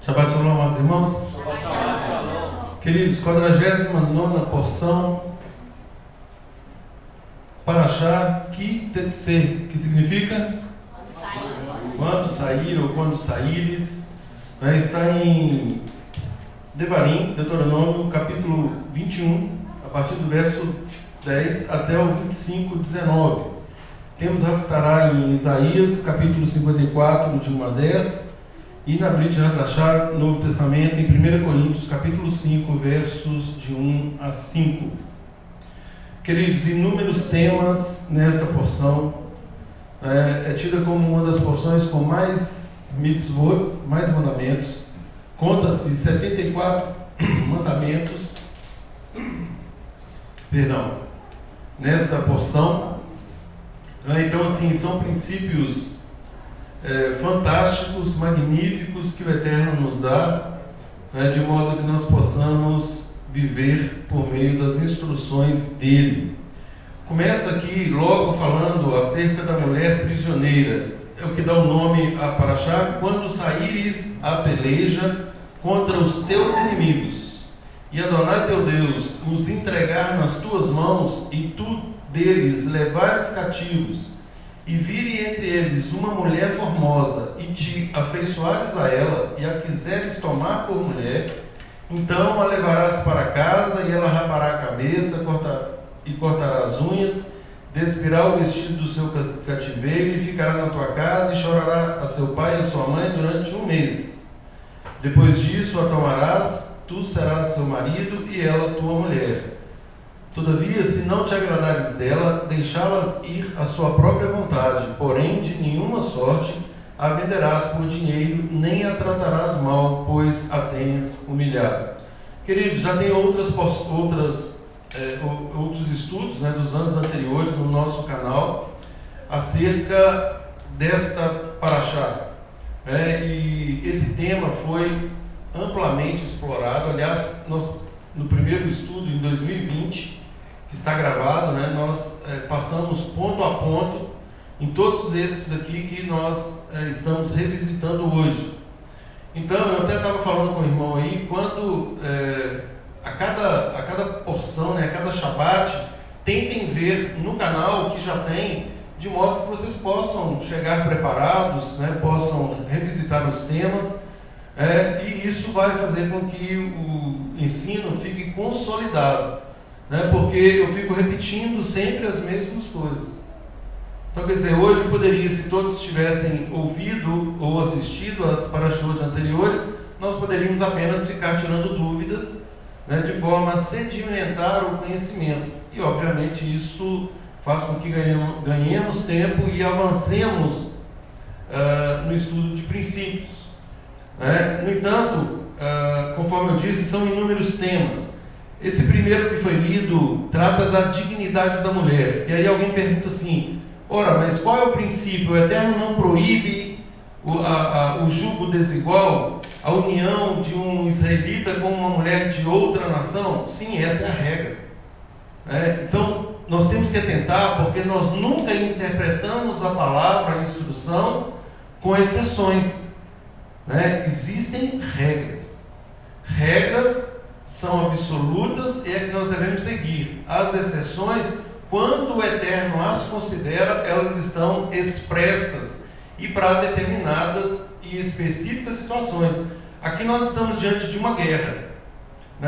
Shabbat Shalom, amados irmãos. Shabbat Shalom. Queridos, 49ª porção, Parashá Ki Tetsé, que significa? Quando sair ou quando saíres. Está em Devarim, Deuteronômio, capítulo 21, a partir do verso 10 até o 25, 19. Temos Haftará em Isaías, capítulo 54, de 1 a 10. E na Brit Hadashah, Novo Testamento, em 1 Coríntios, capítulo 5, versos de 1 a 5. Queridos, inúmeros temas nesta porção. É tida como uma das porções com mais mitzvot, mais mandamentos. Conta-se 74 mandamentos, nesta porção. Então, assim, são princípios fantásticos, magníficos, que o Eterno nos dá, de modo que nós possamos viver por meio das instruções dele. Começa aqui logo falando acerca da mulher prisioneira. É o que dá o nome a Parashá: quando saíres à peleja contra os teus inimigos, e Adonai teu Deus os entregar nas tuas mãos, e tu deles levares cativos, e vire entre eles uma mulher formosa, e te afeiçoares a ela, e a quiseres tomar por mulher, então a levarás para casa, e ela rapará a cabeça, cortará as unhas, despirá o vestido do seu cativeiro, e ficará na tua casa, e chorará a seu pai e a sua mãe durante 1 mês. Depois disso a tomarás, tu serás seu marido, e ela tua mulher. Todavia, se não te agradares dela, deixá-las ir à sua própria vontade, porém de nenhuma sorte a venderás por dinheiro, nem a tratarás mal, pois a tens humilhado. Queridos, já tem outros estudos, dos anos anteriores no nosso canal acerca desta Parashá. E esse tema foi amplamente explorado. Aliás, no primeiro estudo, em 2020, que está gravado, nós passamos ponto a ponto em todos esses aqui que nós estamos revisitando hoje. Então, eu até estava falando com o irmão aí, quando a cada porção, a cada Shabbat, tentem ver no canal que já tem, de modo que vocês possam chegar preparados, possam revisitar os temas, e isso vai fazer com que o ensino fique consolidado. Porque eu fico repetindo sempre as mesmas coisas. Então, quer dizer, hoje poderia, se todos tivessem ouvido ou assistido às parashot anteriores, nós poderíamos apenas ficar tirando dúvidas, de forma a sedimentar o conhecimento. E, obviamente, isso faz com que ganhemos tempo e avancemos no estudo de princípios. No entanto, conforme eu disse, são inúmeros temas. Esse primeiro que foi lido trata da dignidade da mulher. E aí alguém pergunta assim: ora, mas qual é o princípio? O Eterno não proíbe o jugo desigual, a união de um israelita com uma mulher de outra nação? Sim, essa é a regra. Então, nós temos que atentar, porque nós nunca interpretamos a palavra, a instrução, com exceções. Existem regras. Regras são absolutas e é que nós devemos seguir. As exceções, quando o Eterno as considera, elas estão expressas e para determinadas e específicas situações. Aqui nós estamos diante de uma guerra.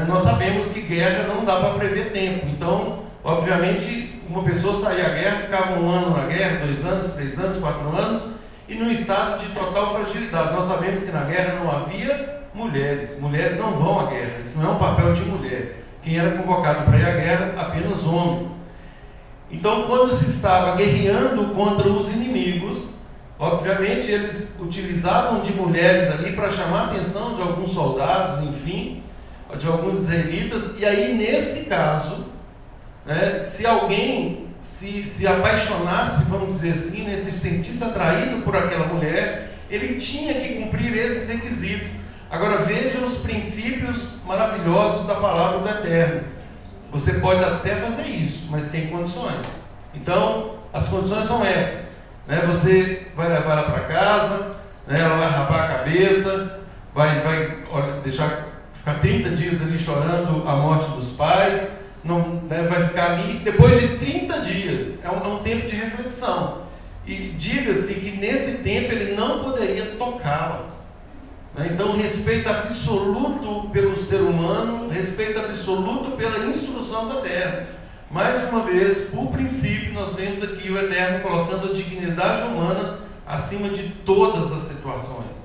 Nós sabemos que guerra não dá para prever tempo. Então, obviamente, uma pessoa saía à guerra, ficava 1 ano na guerra, 2 anos, 3 anos, 4 anos, e num estado de total fragilidade. Nós sabemos que na guerra não havia mulheres. Mulheres não vão à guerra. Isso não é um papel de mulher. Quem era convocado para ir à guerra? Apenas homens. Então, quando se estava guerreando contra os inimigos, obviamente eles utilizavam de mulheres ali para chamar a atenção de alguns soldados, enfim, de alguns israelitas. E aí, nesse caso, se alguém se apaixonasse, vamos dizer assim, se sentisse atraído por aquela mulher, ele tinha que cumprir esses requisitos. Agora vejam os princípios maravilhosos da palavra do Eterno. Você pode até fazer isso, mas tem condições. Então, as condições são essas. Você vai levar ela para casa, ela vai rapar a cabeça, vai deixar ficar 30 dias ali chorando a morte dos pais, não, né, vai ficar ali, depois de 30 dias, é um tempo de reflexão, e diga-se que nesse tempo ele não poderia tocá-la, né? Então respeito absoluto pelo ser humano, respeito absoluto pela instrução da terra. Mais uma vez, por princípio, nós vemos aqui o Eterno colocando a dignidade humana acima de todas as situações.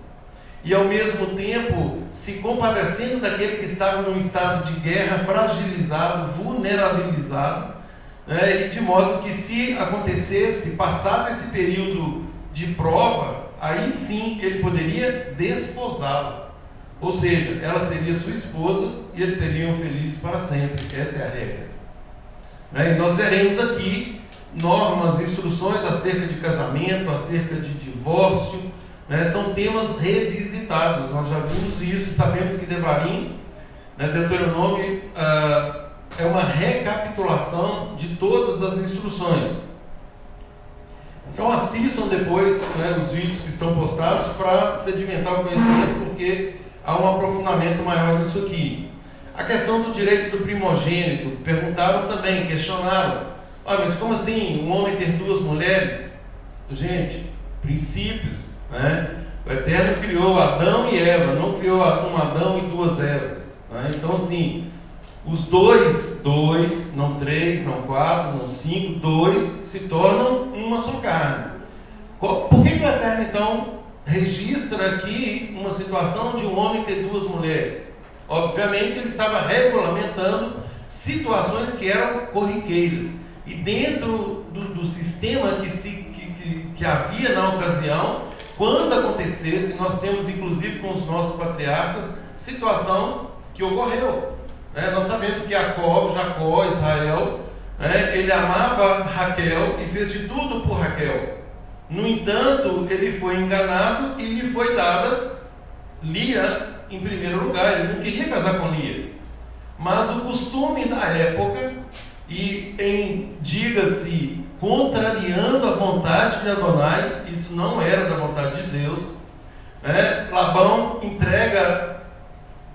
E ao mesmo tempo, se compadecendo daquele que estava num estado de guerra, fragilizado, vulnerabilizado, né? E de modo que se acontecesse, passado esse período de prova, aí sim ele poderia desposá-la. Ou seja, ela seria sua esposa e eles seriam felizes para sempre. Essa é a regra. E nós veremos aqui normas, instruções acerca de casamento, acerca de divórcio, né? São temas revisitados, nós já vimos isso, sabemos que Devarim, né, Deuteronômio, é uma recapitulação de todas as instruções. Então assistam depois, né, os vídeos que estão postados para sedimentar o conhecimento, porque há um aprofundamento maior nisso aqui. A questão do direito do primogênito, perguntaram também, questionaram, mas como assim, um homem ter duas mulheres? Gente, princípios, né? O Eterno criou Adão e Eva, não criou um Adão e duas Evas, né? Então assim, os dois, não três, não quatro, não cinco, dois, se tornam uma só carne. Por que o Eterno então registra aqui uma situação de um homem ter duas mulheres? Obviamente ele estava regulamentando situações que eram corriqueiras. E dentro do sistema que havia na ocasião, quando acontecesse, nós temos inclusive com os nossos patriarcas, situação que ocorreu. Nós sabemos que Jacó, Israel, ele amava Raquel e fez de tudo por Raquel. No entanto, ele foi enganado e lhe foi dada Lia em primeiro lugar. Ele não queria casar com Lia, mas o costume da época, e diga-se, contrariando a vontade de Adonai, isso não era da vontade de Deus, Labão entrega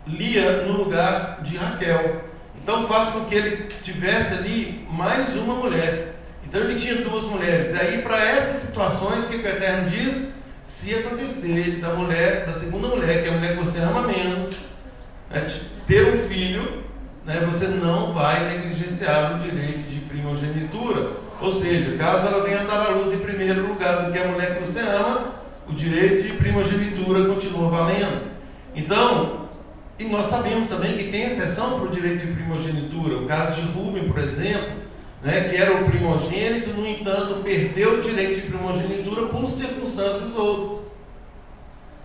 Lia no lugar de Raquel. Então faz com que ele tivesse ali mais uma mulher. Então ele tinha duas mulheres. E aí, para essas situações, o que o Eterno diz? Se acontecer da segunda mulher, que é a mulher que você ama menos, ter um filho, você não vai negligenciar o direito de primogenitura. Ou seja, caso ela venha dar à luz em primeiro lugar do que a mulher que você ama, o direito de primogenitura continua valendo. Então, e nós sabemos também que tem exceção para o direito de primogenitura. O caso de Rúben, por exemplo, que era o primogênito, no entanto, perdeu o direito de primogenitura por circunstâncias outras.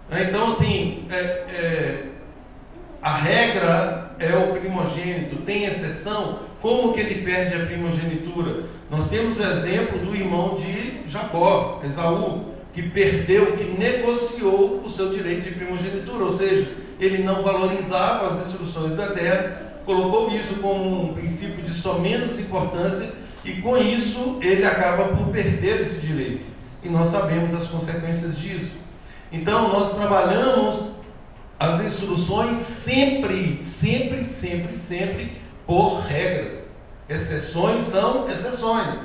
Então, assim, a regra é o primogênito, tem exceção. Como que ele perde a primogenitura? Nós temos o exemplo do irmão de Jacó, Esaú, que perdeu, que negociou o seu direito de primogenitura, ou seja, ele não valorizava as instruções do Eterno, colocou isso como um princípio de só menos importância, e com isso ele acaba por perder esse direito. E nós sabemos as consequências disso. Então nós trabalhamos as instruções sempre por regras. Exceções são exceções.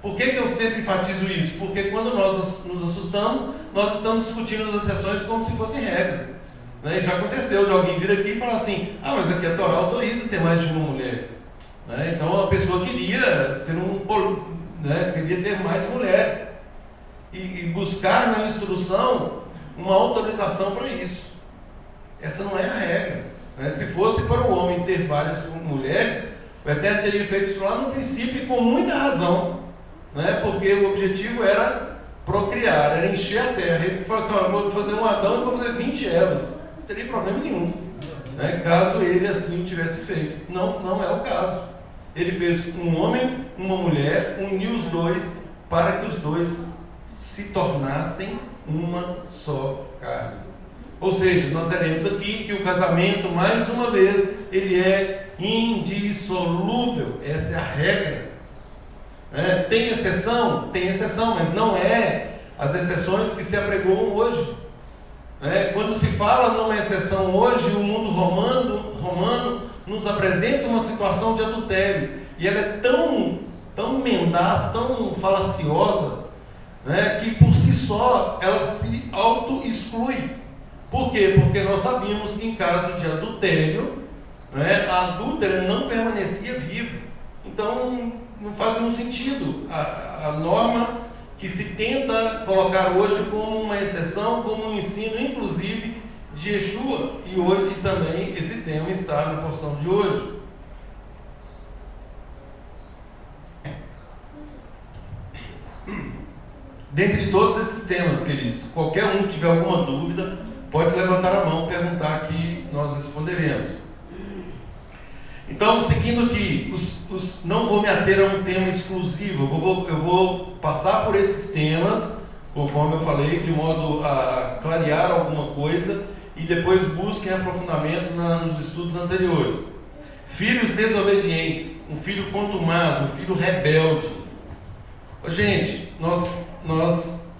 Por que eu sempre enfatizo isso? Porque quando nós nos assustamos, nós estamos discutindo as exceções como se fossem regras. Já aconteceu de alguém vir aqui e falar assim: mas aqui a Torá autoriza ter mais de uma mulher. Então a pessoa queria ter mais mulheres e buscar na instrução uma autorização para isso. Essa não é a regra. Se fosse para o homem ter várias mulheres, o Eterno teria feito isso lá no princípio e com muita razão, porque o objetivo era procriar, era encher a terra. Ele falou assim: eu vou fazer um Adão e vou fazer 20 Evas. Não teria problema nenhum, caso ele assim o tivesse feito. Não é o caso. Ele fez um homem, uma mulher, uniu os dois para que os dois se tornassem uma só carne. Ou seja, nós veremos aqui que o casamento, mais uma vez, ele é indissolúvel. Essa é a regra. Tem exceção? Tem exceção, mas não é as exceções que se apregoam hoje. Quando se fala numa exceção hoje, o mundo romano nos apresenta uma situação de adultério, e ela é tão mendaz, tão falaciosa, que por si só ela se auto-exclui. Por quê? Porque nós sabíamos que em caso de adultério, a adúltera não permanecia viva. Então não faz nenhum sentido a norma que se tenta colocar hoje como uma exceção, como um ensino, inclusive, de Yeshua, e também esse tema está na porção de hoje. Dentre todos esses temas, queridos, qualquer um que tiver alguma dúvida, pode levantar a mão e perguntar, que nós responderemos. Então, seguindo aqui, não vou me ater a um tema exclusivo, eu vou passar por esses temas, conforme eu falei, de modo a clarear alguma coisa, e depois busquem aprofundamento nos estudos anteriores. Filhos desobedientes, um filho contumaz, um filho rebelde. Gente, nós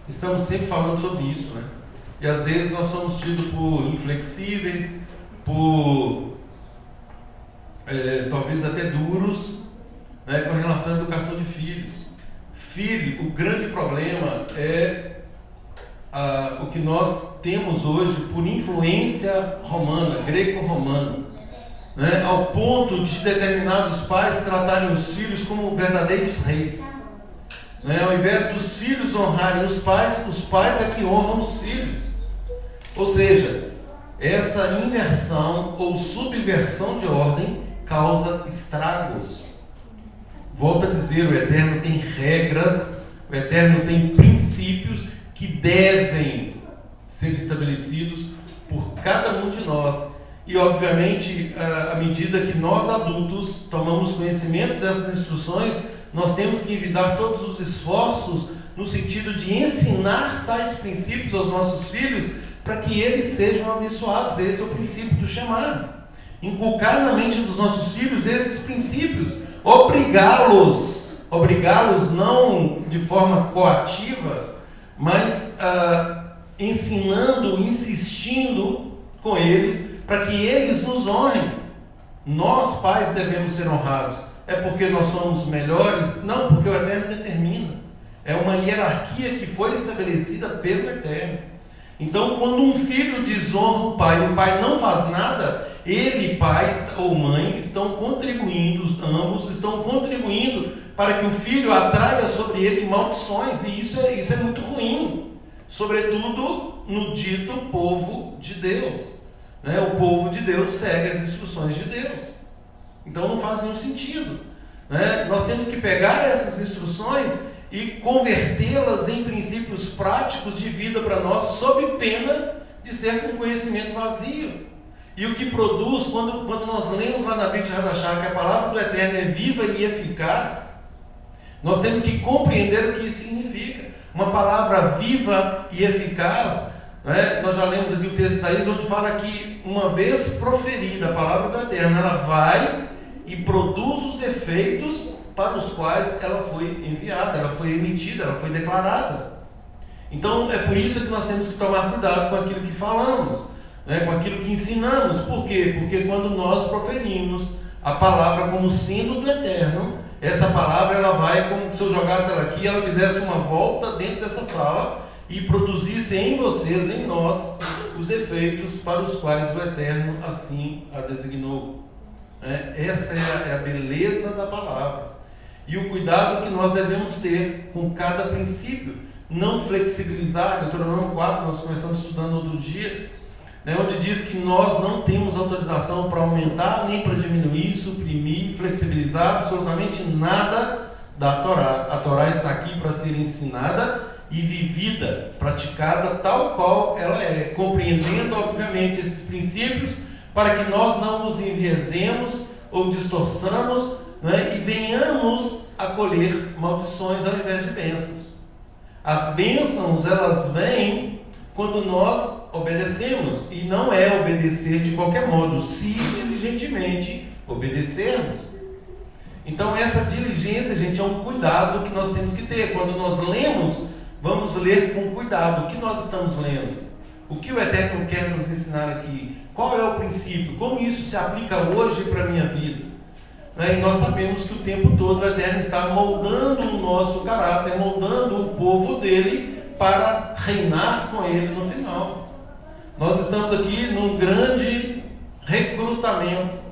estamos sempre falando sobre isso, E às vezes nós somos tidos por inflexíveis, por talvez até duros, com relação à educação de filhos. O grande problema é o que nós temos hoje por influência romana, greco-romana, ao ponto de determinados pais tratarem os filhos como verdadeiros reis. Ao invés dos filhos honrarem os pais é que honram os filhos. Ou seja, essa inversão ou subversão de ordem causa estragos. Volto a dizer, o Eterno tem regras, o Eterno tem princípios que devem ser estabelecidos por cada um de nós. E obviamente, à medida que nós adultos tomamos conhecimento dessas instruções, nós temos que envidar todos os esforços no sentido de ensinar tais princípios aos nossos filhos, para que eles sejam abençoados. Esse é o princípio do Shema. Inculcar na mente dos nossos filhos esses princípios, obrigá-los não de forma coativa, mas ensinando, insistindo com eles, para que eles nos honrem. Nós, pais, devemos ser honrados. É porque nós somos melhores? Não, porque o Eterno determina. É uma hierarquia que foi estabelecida pelo Eterno. Então, quando um filho desonra o pai e o pai não faz nada, ele, pai ou mãe, estão contribuindo, ambos estão contribuindo para que o filho atraia sobre ele maldições, e isso é muito ruim, sobretudo no dito povo de Deus. O povo de Deus segue as instruções de Deus, então não faz nenhum sentido. Nós temos que pegar essas instruções e convertê-las em princípios práticos de vida para nós, sob pena de ser com conhecimento vazio. E o que produz, quando nós lemos lá na Brit Hadashah que a palavra do Eterno é viva e eficaz, nós temos que compreender o que isso significa. Uma palavra viva e eficaz, nós já lemos aqui o texto de Isaías, onde fala que uma vez proferida a palavra do Eterno, ela vai e produz os efeitos para os quais ela foi enviada, ela foi emitida, ela foi declarada. Então é por isso que nós temos que tomar cuidado com aquilo que falamos, com aquilo que ensinamos. Por quê? Porque quando nós proferimos a palavra como sendo do Eterno, essa palavra ela vai, como se eu jogasse ela aqui, ela fizesse uma volta dentro dessa sala e produzisse em vocês, em nós, os efeitos para os quais o Eterno assim a designou. Essa é a beleza da palavra. E o cuidado que nós devemos ter com cada princípio, não flexibilizar. Deuteronômio 4, nós começamos estudando outro dia, onde diz que nós não temos autorização para aumentar, nem para diminuir, suprimir, flexibilizar absolutamente nada da Torá. A Torá está aqui para ser ensinada e vivida, praticada tal qual ela é, compreendendo obviamente esses princípios, para que nós não nos enviesemos ou distorçamos, e venhamos a colher maldições ao invés de bênçãos. As bênçãos, elas vêm quando nós obedecemos, e não é obedecer de qualquer modo, se diligentemente obedecermos. Então essa diligência, gente, é um cuidado que nós temos que ter. Quando nós lemos, vamos ler com cuidado. O que nós estamos lendo? O que o Eterno quer nos ensinar aqui? Qual é o princípio? Como isso se aplica hoje para a minha vida? E nós sabemos que o tempo todo o Eterno está moldando o nosso caráter, moldando o povo dele para reinar com ele no final. Nós estamos aqui num grande recrutamento.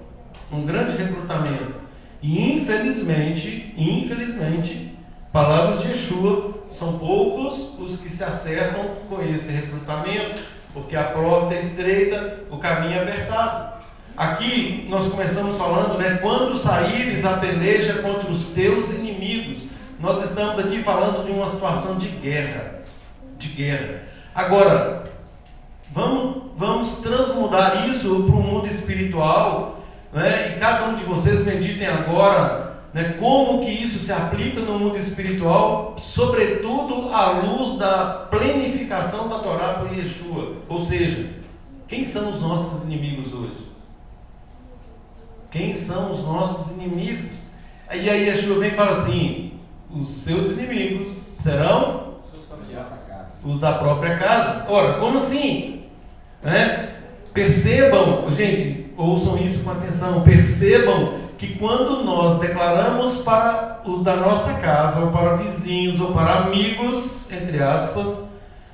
E infelizmente, palavras de Yeshua, são poucos os que se acertam com esse recrutamento, porque a porta é estreita, o caminho é apertado. Aqui nós começamos falando, quando saíres a peleja contra os teus inimigos. Nós estamos aqui falando de uma situação de guerra. Agora, vamos transmudar isso para o mundo espiritual, e cada um de vocês meditem agora, como que isso se aplica no mundo espiritual, sobretudo à luz da planificação da Torá por Yeshua. Ou seja, quem são os nossos inimigos hoje? Quem são os nossos inimigos? E aí Yeshua vem e fala assim: os seus inimigos serão os da própria casa. Ora, como assim? Percebam, gente, ouçam isso com atenção, percebam que quando nós declaramos para os da nossa casa, ou para vizinhos, ou para amigos, entre aspas,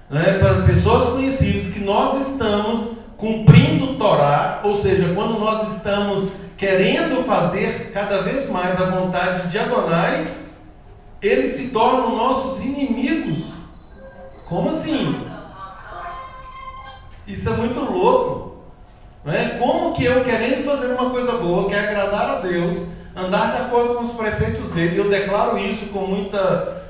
para pessoas conhecidas, que nós estamos cumprindo Torá, ou seja, quando nós estamos querendo fazer cada vez mais a vontade de Adonai, eles se tornam nossos inimigos. Como assim? Isso é muito louco. Como que eu, querendo fazer uma coisa boa, que é agradar a Deus, andar de acordo com os preceitos dele, eu declaro isso com muita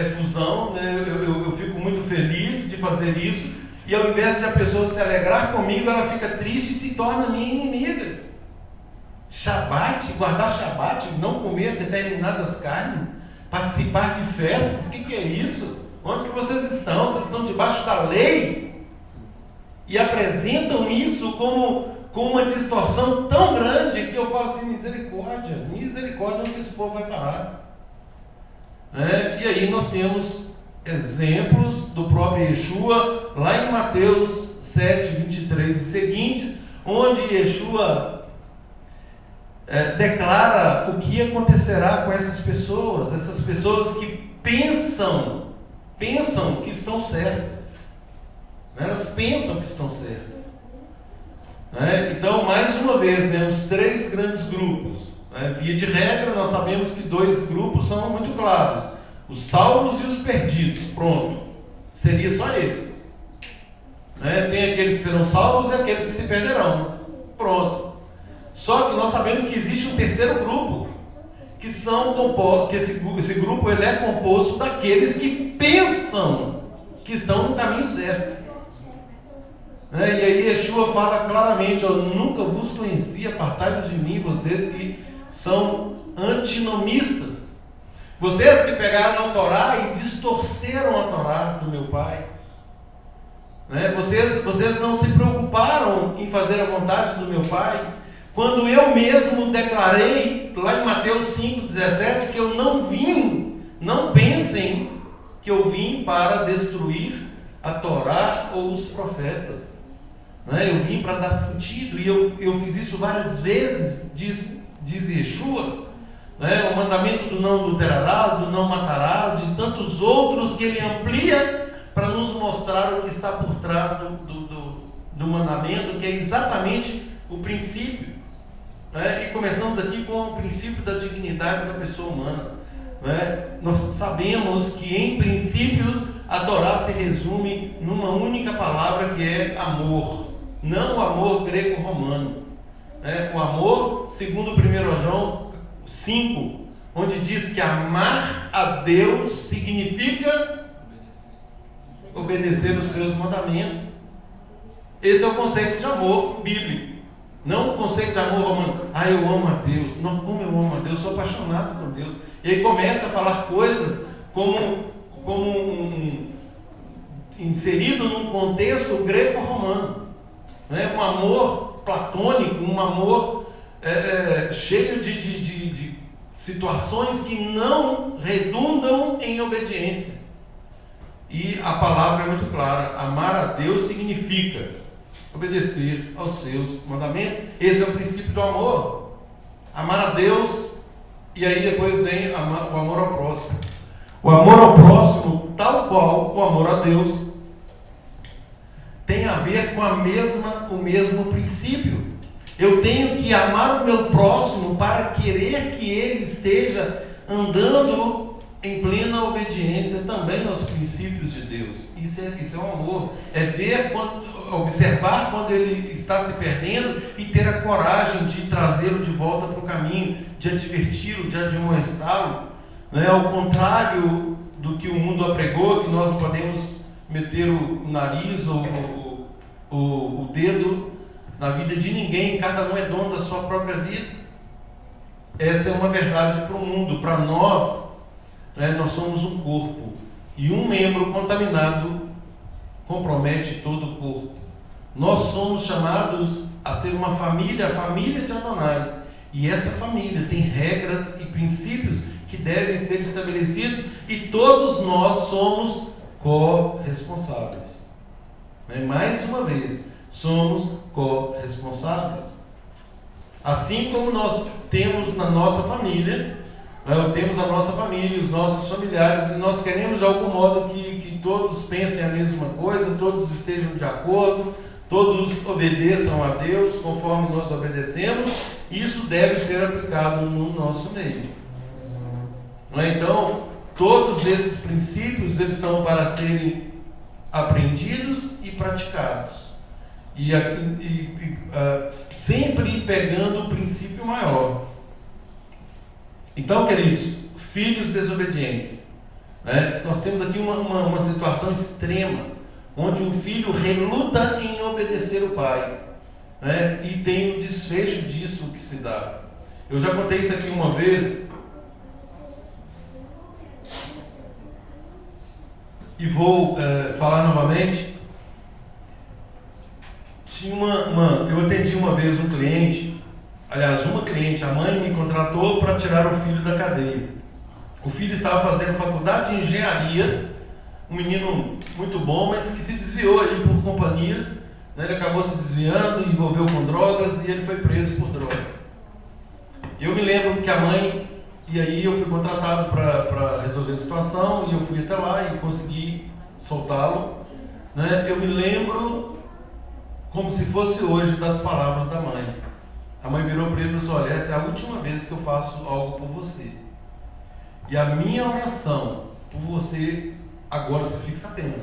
efusão, eu fico muito feliz de fazer isso, e ao invés de a pessoa se alegrar comigo, ela fica triste e se torna minha inimiga. Shabat, guardar Shabat, não comer determinadas carnes, participar de festas, o que é isso? Onde que vocês estão? Vocês estão debaixo da lei? E apresentam isso como uma distorção tão grande que eu falo assim: misericórdia, onde esse povo vai parar? E aí nós temos exemplos do próprio Yeshua, lá em Mateus 7, 23 e seguintes, onde Yeshua declara o que acontecerá com essas pessoas que pensam que estão certas. Elas pensam que estão certas. Então, mais uma vez, os três grandes grupos. Via de regra, nós sabemos que dois grupos são muito claros: os salvos e os perdidos. Pronto. Seria só esses. Tem aqueles que serão salvos e aqueles que se perderão. Pronto. Só que nós sabemos que existe um terceiro grupo, que esse grupo ele é composto daqueles que pensam que estão no caminho certo. E aí Yeshua fala claramente: eu nunca vos conheci, apartai-vos de mim, vocês que são antinomistas, vocês que pegaram a Torá e distorceram a Torá do meu Pai. Vocês não se preocuparam em fazer a vontade do meu Pai, quando eu mesmo declarei lá em Mateus 5,17 que eu não pensem que eu vim para destruir a Torá ou os profetas. Eu vim para dar sentido, e eu fiz isso várias vezes, diz Yeshua, o mandamento do não adulterarás, do não matarás, de tantos outros que ele amplia para nos mostrar o que está por trás do mandamento, que é exatamente o princípio. E começamos aqui com o princípio da dignidade da pessoa humana. Nós sabemos que em princípios a Torá se resume numa única palavra, que é amor. Não o amor grego-romano, o amor segundo 1 João 5, onde diz que amar a Deus significa obedecer os seus mandamentos. Esse é o conceito de amor bíblico, não o conceito de amor romano. Eu amo a Deus. Não, como eu amo a Deus, sou apaixonado por Deus. E aí começa a falar coisas como inserido num contexto greco-romano, um amor platônico, um amor cheio de situações que não redundam em obediência. E a palavra é muito clara: amar a Deus significa obedecer aos seus mandamentos. Esse é o princípio do amor. Amar a Deus, e aí depois vem o amor ao próximo. O amor ao próximo, tal qual o amor a Deus, tem a ver com o mesmo princípio. Eu tenho que amar o meu próximo para querer que ele esteja andando em plena obediência também aos princípios de Deus. Isso é um amor. É ver, observar quando ele está se perdendo e ter a coragem de trazê-lo de volta para o caminho, de adverti-lo, de admoestá-lo. Ao contrário do que o mundo apregou, que nós não podemos meter o nariz ou o dedo na vida de ninguém, cada um é dono da sua própria vida. Essa é uma verdade para o mundo. Para nós, nós somos um corpo, e um membro contaminado compromete todo o corpo. Nós somos chamados a ser uma família, a família de Adonai, e essa família tem regras e princípios que devem ser estabelecidos, e todos nós somos corresponsáveis. Mais uma vez, somos corresponsáveis. Assim como nós temos na nossa família, temos a nossa família, os nossos familiares, e nós queremos de algum modo que todos pensem a mesma coisa, todos estejam de acordo, todos obedeçam a Deus conforme nós obedecemos. Isso deve ser aplicado no nosso meio. Então, todos esses princípios, eles são para serem aprendidos e praticados, sempre pegando o princípio maior. Então, queridos, filhos desobedientes, nós temos aqui uma situação extrema, onde um filho reluta em obedecer o pai, e tem o desfecho disso que se dá. Eu já contei isso aqui uma vez, e vou falar novamente. Eu atendi uma vez um cliente, uma cliente, a mãe me contratou para tirar o filho da cadeia. O filho estava fazendo faculdade de engenharia, um menino muito bom, mas que se desviou ali por companhias, ele acabou se desviando, envolveu com drogas, e ele foi preso por drogas. Eu me lembro que a mãe, e aí eu fui contratado para resolver a situação, e eu fui até lá e consegui soltá-lo. Eu me lembro como se fosse hoje das palavras da mãe. A mãe virou para ele e falou: olha, essa é a última vez que eu faço algo por você, e a minha oração por você, agora você fique sabendo,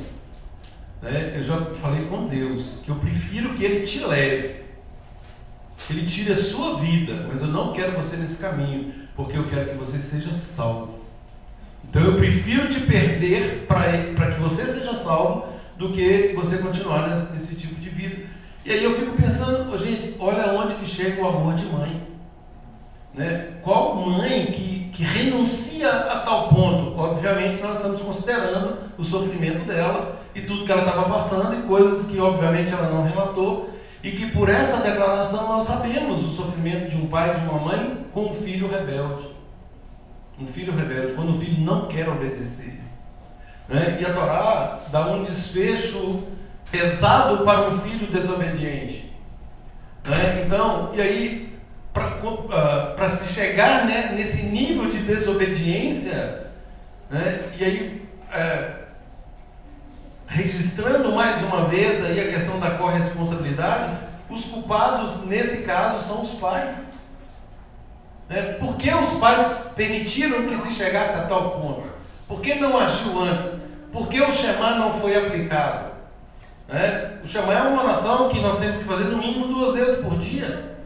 eu já falei com Deus que eu prefiro que Ele te leve, que Ele tire a sua vida, mas eu não quero você nesse caminho, porque eu quero que você seja salvo. Então eu prefiro te perder para que você seja salvo, do que você continuar nesse tipo de vida. E aí eu fico pensando, gente, olha onde que chega o amor de mãe. Qual mãe que renuncia a tal ponto? Obviamente nós estamos considerando o sofrimento dela e tudo que ela estava passando, e coisas que obviamente ela não relatou, e que por essa declaração nós sabemos o sofrimento de um pai e de uma mãe com um filho rebelde. Um filho rebelde, quando o filho não quer obedecer. E a Torá dá um desfecho pesado para um filho desobediente. Então, e aí, para se chegar nesse nível de desobediência, e aí, registrando mais uma vez aí a questão da corresponsabilidade, os culpados nesse caso são os pais. Por que os pais permitiram que se chegasse a tal ponto? Por que não agiu antes? Por que o Shema não foi aplicado? O Shema é uma oração que nós temos que fazer no mínimo 2 vezes por dia.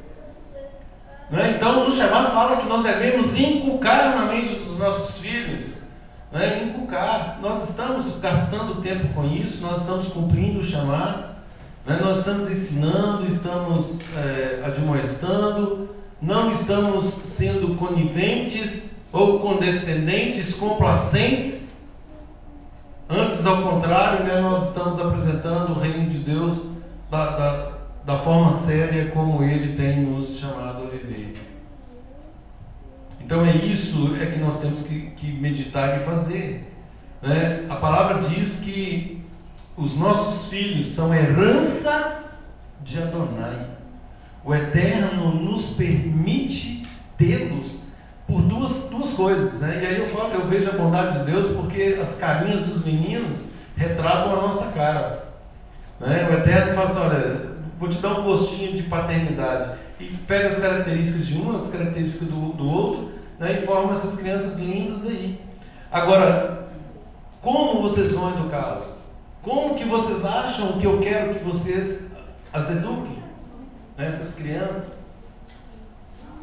Então, no Shema fala que nós devemos inculcar na mente dos nossos filhos. Inculcar. Nós estamos gastando tempo com isso, nós estamos cumprindo o Shema, nós estamos ensinando, estamos admoestando, não estamos sendo coniventes ou condescendentes, complacentes. Antes, ao contrário, nós estamos apresentando o reino de Deus da forma séria como Ele tem nos chamado a viver. Então é isso que nós temos que meditar e fazer. né? A palavra diz que os nossos filhos são herança de Adonai. O Eterno nos permite tê-los por duas coisas, né? E aí eu vejo a bondade de Deus porque as carinhas dos meninos retratam a nossa cara, né? O Eterno fala assim: olha, vou te dar um gostinho de paternidade, e pega as características de um, as características do outro, né? E forma essas crianças lindas aí. Agora, como vocês vão educá-los? Como que vocês acham que eu quero que vocês as eduquem, né? Essas crianças,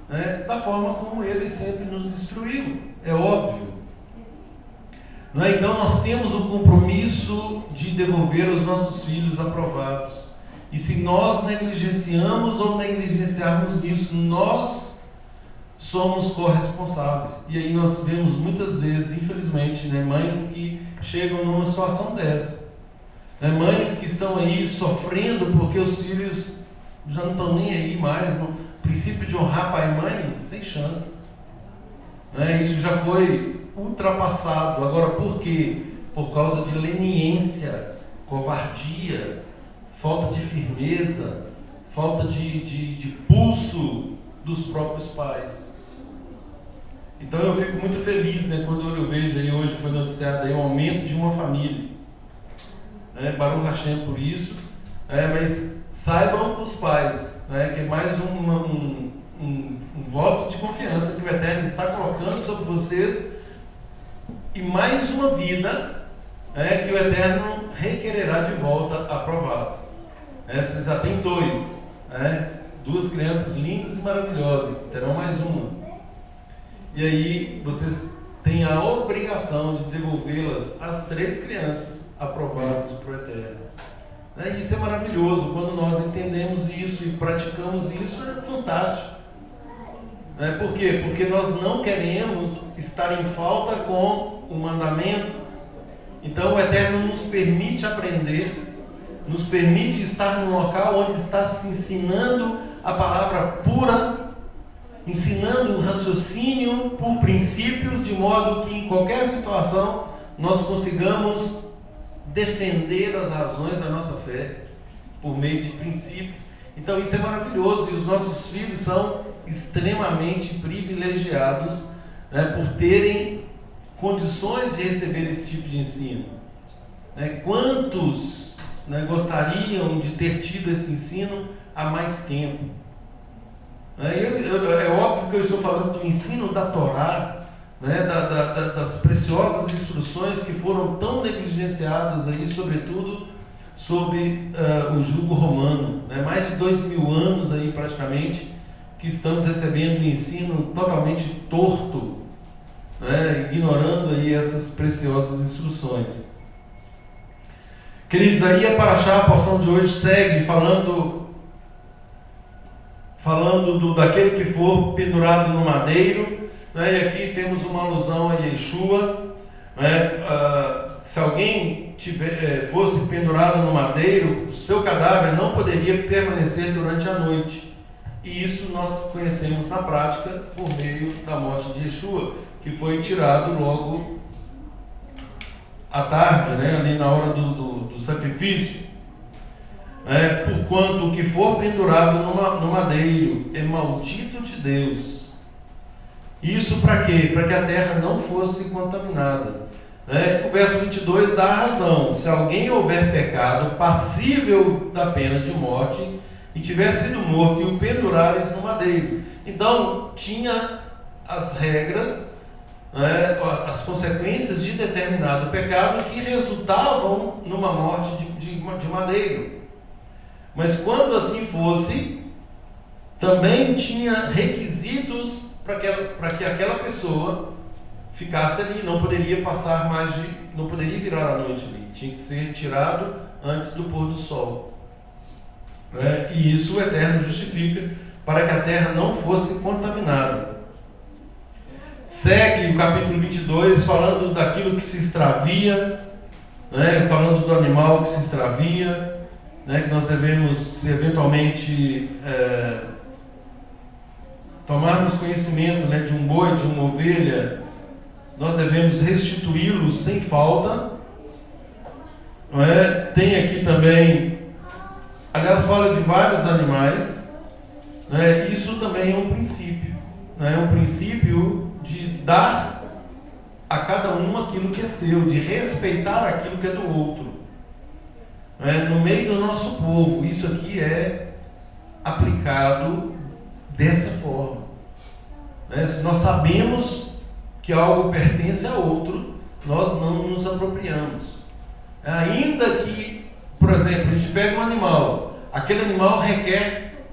né? Da forma como Ele sempre nos instruiu, é óbvio, não é? Então nós temos o compromisso de devolver os nossos filhos aprovados, e se nós negligenciamos ou negligenciarmos isso, nós somos corresponsáveis. E aí nós vemos muitas vezes, infelizmente, né, mães que chegam numa situação dessa, né, mães que estão aí sofrendo porque os filhos já não estão nem aí mais no princípio de honrar pai e mãe, sem chance, né? Isso já foi ultrapassado. Agora, por quê? Por causa de leniência, covardia, falta de firmeza, falta de pulso dos próprios pais. Então eu fico muito feliz, né, quando eu vejo aí, hoje foi noticiado aí, um aumento de uma família, né? Baruch Hashem por isso, mas saibam os pais, né, que é mais um voto de confiança que o Eterno está colocando sobre vocês, e mais uma vida, né, que o Eterno requererá de volta aprovado. Vocês já têm dois, né? Duas crianças lindas e maravilhosas, terão mais uma. E aí vocês têm a obrigação de devolvê-las, as três crianças, aprovadas para o Eterno. E isso é maravilhoso. Quando nós entendemos isso e praticamos isso, é fantástico. Por quê? Porque nós não queremos estar em falta com o mandamento. Então o Eterno nos permite aprender, nos permite estar num local onde está se ensinando a palavra pura, ensinando o raciocínio por princípios, de modo que em qualquer situação nós consigamos defender as razões da nossa fé por meio de princípios. Então isso é maravilhoso, e os nossos filhos são extremamente privilegiados, né, por terem condições de receber esse tipo de ensino. Quantos, né, gostariam de ter tido esse ensino há mais tempo? É óbvio que eu estou falando do ensino da Torá, né, das preciosas instruções que foram tão negligenciadas aí, sobretudo sob o jugo romano, né? Mais de 2000 anos aí praticamente que estamos recebendo um ensino totalmente torto, né, ignorando aí essas preciosas instruções. Queridos, aí a Parashá, a porção de hoje segue falando daquele que for pendurado no madeiro, né, e aqui temos uma alusão a Yeshua, né? Se alguém fosse pendurado no madeiro, o seu cadáver não poderia permanecer durante a noite, e isso nós conhecemos na prática por meio da morte de Yeshua, que foi tirado logo à tarde, né, ali na hora do sacrifício. Porquanto o que for pendurado no madeiro é maldito de Deus. Isso para quê? Para que a terra não fosse contaminada. O verso 22 dá a razão: se alguém houver pecado passível da pena de morte e tiver sido morto e o pendurares no madeiro. Então tinha as regras, né, as consequências de determinado pecado que resultavam numa morte de madeiro. Mas quando assim fosse, também tinha requisitos para que aquela pessoa ficasse ali, não poderia passar não poderia virar a noite ali, tinha que ser tirado antes do pôr do sol. E isso o Eterno justifica para que a terra não fosse contaminada. Segue o capítulo 22 falando daquilo que se extravia, né, falando do animal que se extravia, né, que nós devemos, se eventualmente tomarmos conhecimento, né, de um boi, de uma ovelha, nós devemos restituí-lo sem falta. Não é? Tem aqui também, aliás, fala de vários animais, né? Isso também é um princípio, né? É um princípio de dar a cada um aquilo que é seu, de respeitar aquilo que é do outro. No meio do nosso povo, isso aqui é aplicado dessa forma. Se nós sabemos que algo pertence a outro, nós não nos apropriamos. Ainda que, por exemplo, a gente pega um animal, aquele animal requer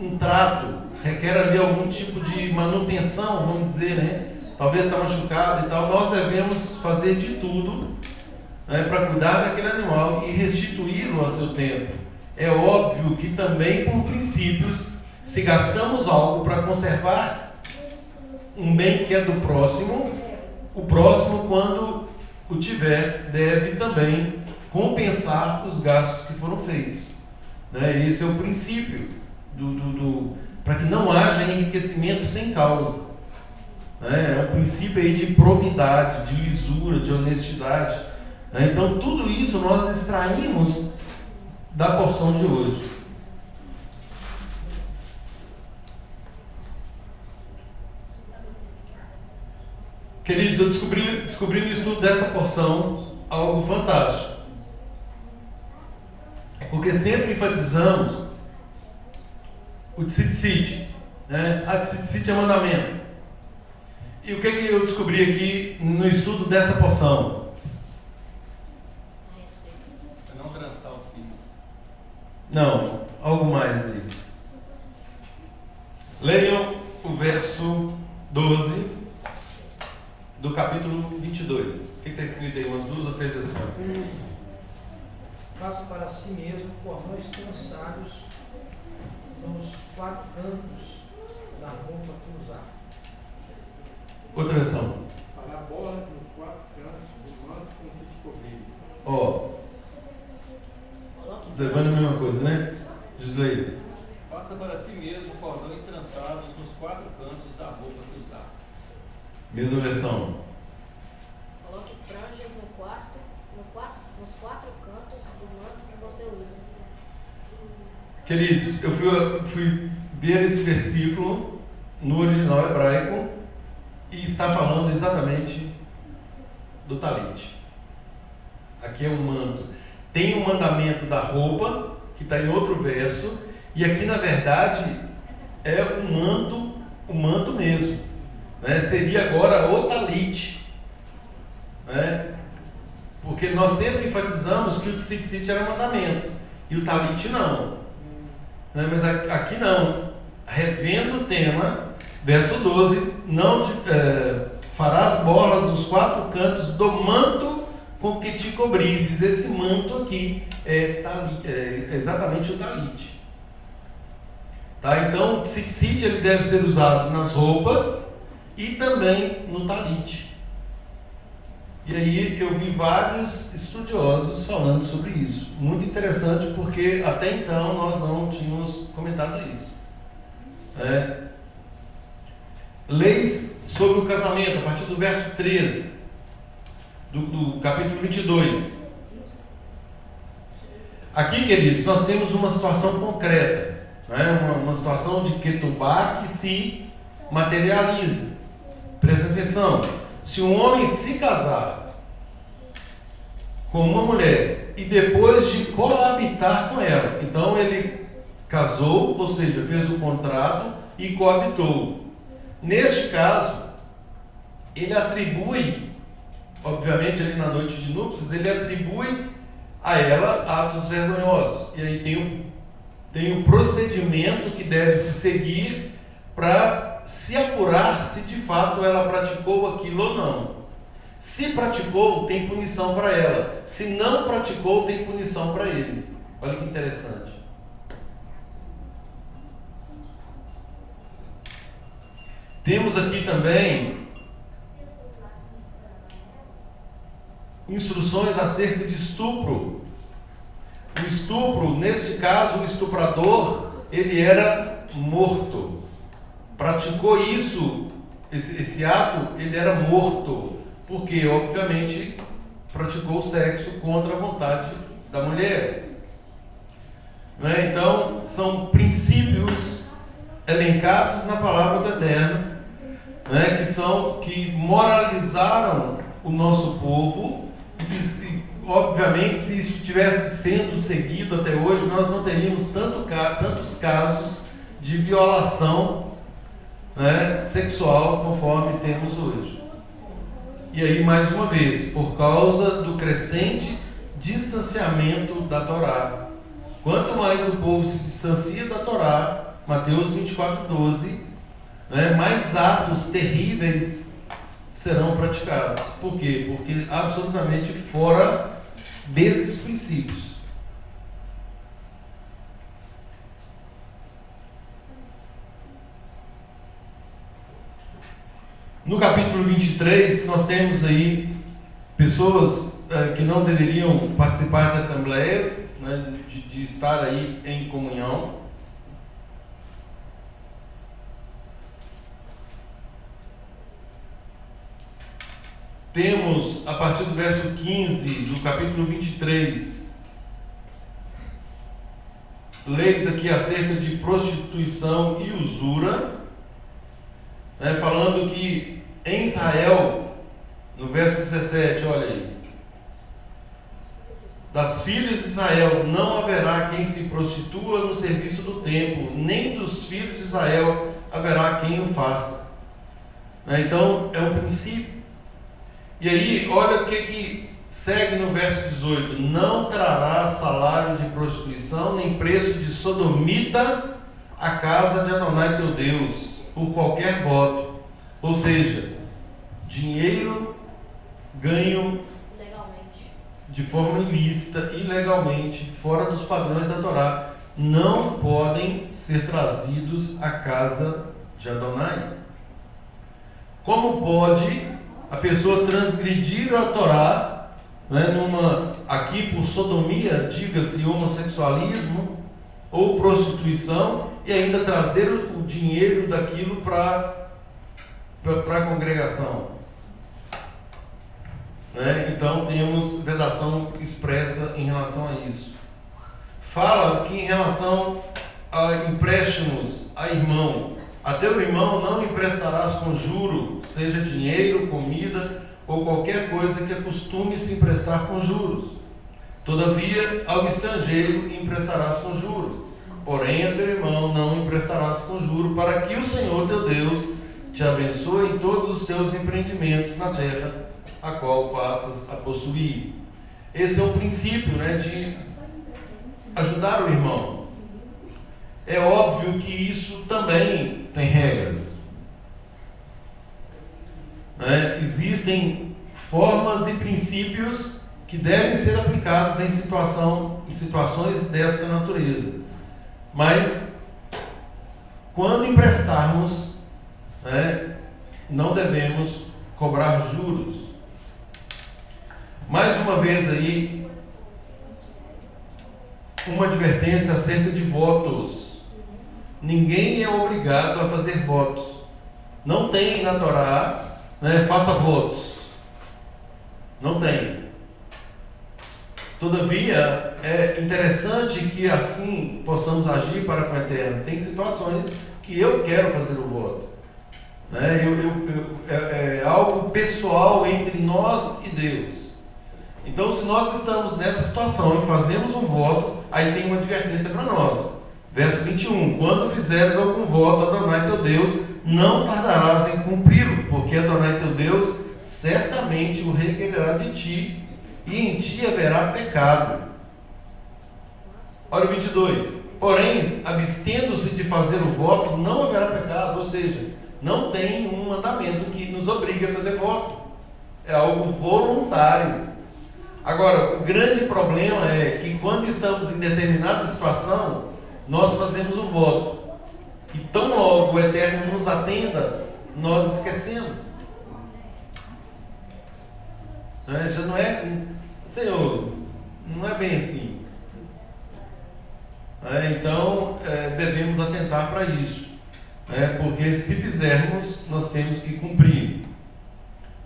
um trato, requer ali algum tipo de manutenção, vamos dizer, né? Talvez está machucado e tal, nós devemos fazer de tudo, né, para cuidar daquele animal e restituí-lo a seu tempo. É óbvio que também, por princípios, se gastamos algo para conservar um bem que é do próximo, o próximo, quando o tiver, deve também compensar os gastos que foram feitos. Esse é o princípio para que não haja enriquecimento sem causa. É um princípio aí de probidade, de lisura, de honestidade. Então, tudo isso nós extraímos da porção de hoje. Queridos, eu descobri no estudo dessa porção algo fantástico. Porque sempre enfatizamos o tzitzit, né? A tzitzit é mandamento. E o que eu descobri aqui no estudo dessa porção? Não trançar o filho. Não, algo mais aí. Leiam o verso 12 do capítulo 22. O que está escrito aí? Umas 2 ou 3 versões. Faça para si mesmo cordões trançados nos 4 cantos da roupa que usar. Outra versão. Fará bolas nos 4 cantos do manto com que te cobrires. Levando a mesma coisa, né? Diz aí. Faça para si mesmo cordões trançados nos 4 cantos da roupa que usar. Mesma versão. Coloque franjas nos 4 cantos do manto que você usa. Queridos, eu fui ver esse versículo no original hebraico e está falando exatamente do talit. Aqui é um manto. Tem um mandamento da roupa, que está em outro verso, e aqui na verdade é o manto mesmo. Seria agora o talit. Porque nós sempre enfatizamos que o tzitzit era mandamento, e o talit não. Mas aqui não. Revendo o tema, verso 12, farás bolas dos 4 cantos do manto com que te cobrires. Esse manto aqui é exatamente o talit. Então, o tzitzit ele deve ser usado nas roupas e também no talit. E aí eu vi vários estudiosos falando sobre isso. Muito interessante, porque até então nós não tínhamos comentado isso. Leis sobre o casamento, a partir do verso 13 do capítulo 22. Aqui, queridos, nós temos uma situação concreta, uma situação de ketubá que se materializa. Presta atenção. Se um homem se casar com uma mulher e depois de coabitar com ela, então ele casou, ou seja, fez o contrato e coabitou. Neste caso, ele atribui, obviamente ali na noite de núpcias, ele atribui a ela atos vergonhosos. E aí tem um procedimento que deve se seguir para se apurar se de fato ela praticou aquilo ou não. Se praticou, tem punição para ela. Se não praticou, tem punição para ele. Olha que interessante. Temos aqui também instruções acerca de estupro. O estupro, neste caso, o estuprador, ele era morto. Praticou isso, esse ato, ele era morto, porque obviamente praticou sexo contra a vontade da mulher. Né? Então, são princípios elencados na palavra do Eterno, né? que moralizaram o nosso povo. E, obviamente, se isso estivesse sendo seguido até hoje, nós não teríamos tantos casos de violação, né, sexual conforme temos hoje. E aí, mais uma vez, por causa do crescente distanciamento da Torá. Quanto mais o povo se distancia da Torá, Mateus 24:12, né, mais atos terríveis serão praticados. Por quê? Porque absolutamente fora desses princípios. No capítulo 23, nós temos aí pessoas que não deveriam participar de assembleias, né, de estar aí em comunhão. Temos, a partir do verso 15 do capítulo 23, leis aqui acerca de prostituição e usura, né, falando que em Israel, no verso 17, olha aí, das filhas de Israel não haverá quem se prostitua no serviço do templo, nem dos filhos de Israel haverá quem o faça. Então, é um princípio. E aí, olha o que segue no verso 18: não trará salário de prostituição, nem preço de sodomita à casa de Adonai teu Deus, por qualquer voto. Ou seja, dinheiro ganho de forma ilícita, ilegalmente, fora dos padrões da Torá, não podem ser trazidos à casa de Adonai. Como pode a pessoa transgredir a Torá, né, aqui por sodomia, diga-se homossexualismo ou prostituição, e ainda trazer o dinheiro daquilo para a congregação? Né? Então temos vedação expressa em relação a isso. Fala que em relação a empréstimos a irmão, a teu irmão não emprestarás com juro, seja dinheiro, comida ou qualquer coisa que acostume se emprestar com juros. Todavia, ao estrangeiro emprestarás com juro. Porém, a teu irmão não emprestarás com juro, para que o Senhor teu Deus te abençoe em todos os teus empreendimentos na terra, a qual passas a possuir. Esse é o princípio, né, de ajudar o irmão. É óbvio que isso também tem regras, né? Existem formas e princípios que devem ser aplicados em situações desta natureza. Mas, quando emprestarmos, né, não devemos cobrar juros. Mais uma vez aí, uma advertência acerca de votos. Ninguém é obrigado a fazer votos. Não tem na Torá, né, faça votos. Não tem. Todavia, é interessante que assim possamos agir para com o Eterno. Tem situações que eu quero fazer o voto, né? É algo pessoal entre nós e Deus. Então, se nós estamos nessa situação e fazemos um voto, aí tem uma advertência para nós. Verso 21: quando fizeres algum voto a Adonai teu Deus, não tardarás em cumpri-lo, porque Adonai teu Deus certamente o requererá de ti, e em ti haverá pecado. Olha o 22: porém, abstendo-se de fazer o voto, não haverá pecado. Ou seja, não tem um mandamento que nos obrigue a fazer voto. É algo voluntário. Agora, o grande problema é que quando estamos em determinada situação, nós fazemos o voto. E tão logo o Eterno nos atenda, nós esquecemos. Já não é, Senhor, não é bem assim. Então, devemos atentar para isso. porque se fizermos, nós temos que cumprir.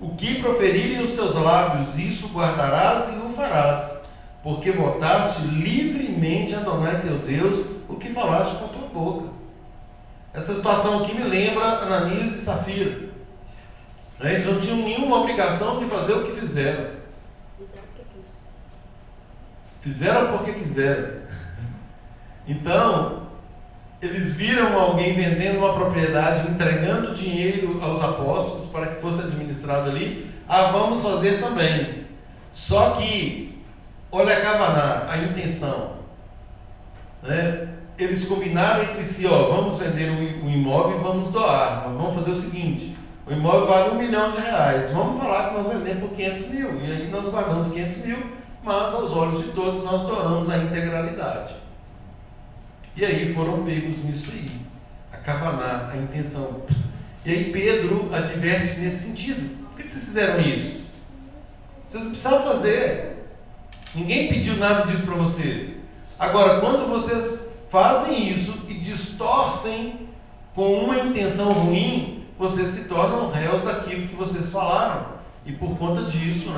O que proferirem os teus lábios, isso guardarás e o farás, porque votaste livremente a Adonai teu Deus, o que falaste com a tua boca. Essa situação aqui me lembra Ananias e Safira. Eles não tinham nenhuma obrigação de fazer o que fizeram. Fizeram porque quiseram. Então, eles viram alguém vendendo uma propriedade, entregando dinheiro aos apóstolos para que fosse administrado ali. Vamos fazer também. Só que, olha a Kavaná, a intenção. Eles combinaram entre si, vamos vender o imóvel e vamos doar. Mas vamos fazer o seguinte, o imóvel vale R$1 milhão, vamos falar que nós vendemos por 500 mil, e aí nós guardamos 500 mil, mas aos olhos de todos nós doamos a integralidade. E aí foram pegos nisso aí, a Kavaná, a intenção. E aí Pedro adverte nesse sentido. Por que vocês fizeram isso? Vocês não precisavam fazer. Ninguém pediu nada disso para vocês. Agora, quando vocês fazem isso e distorcem com uma intenção ruim, vocês se tornam réus daquilo que vocês falaram. E por conta disso,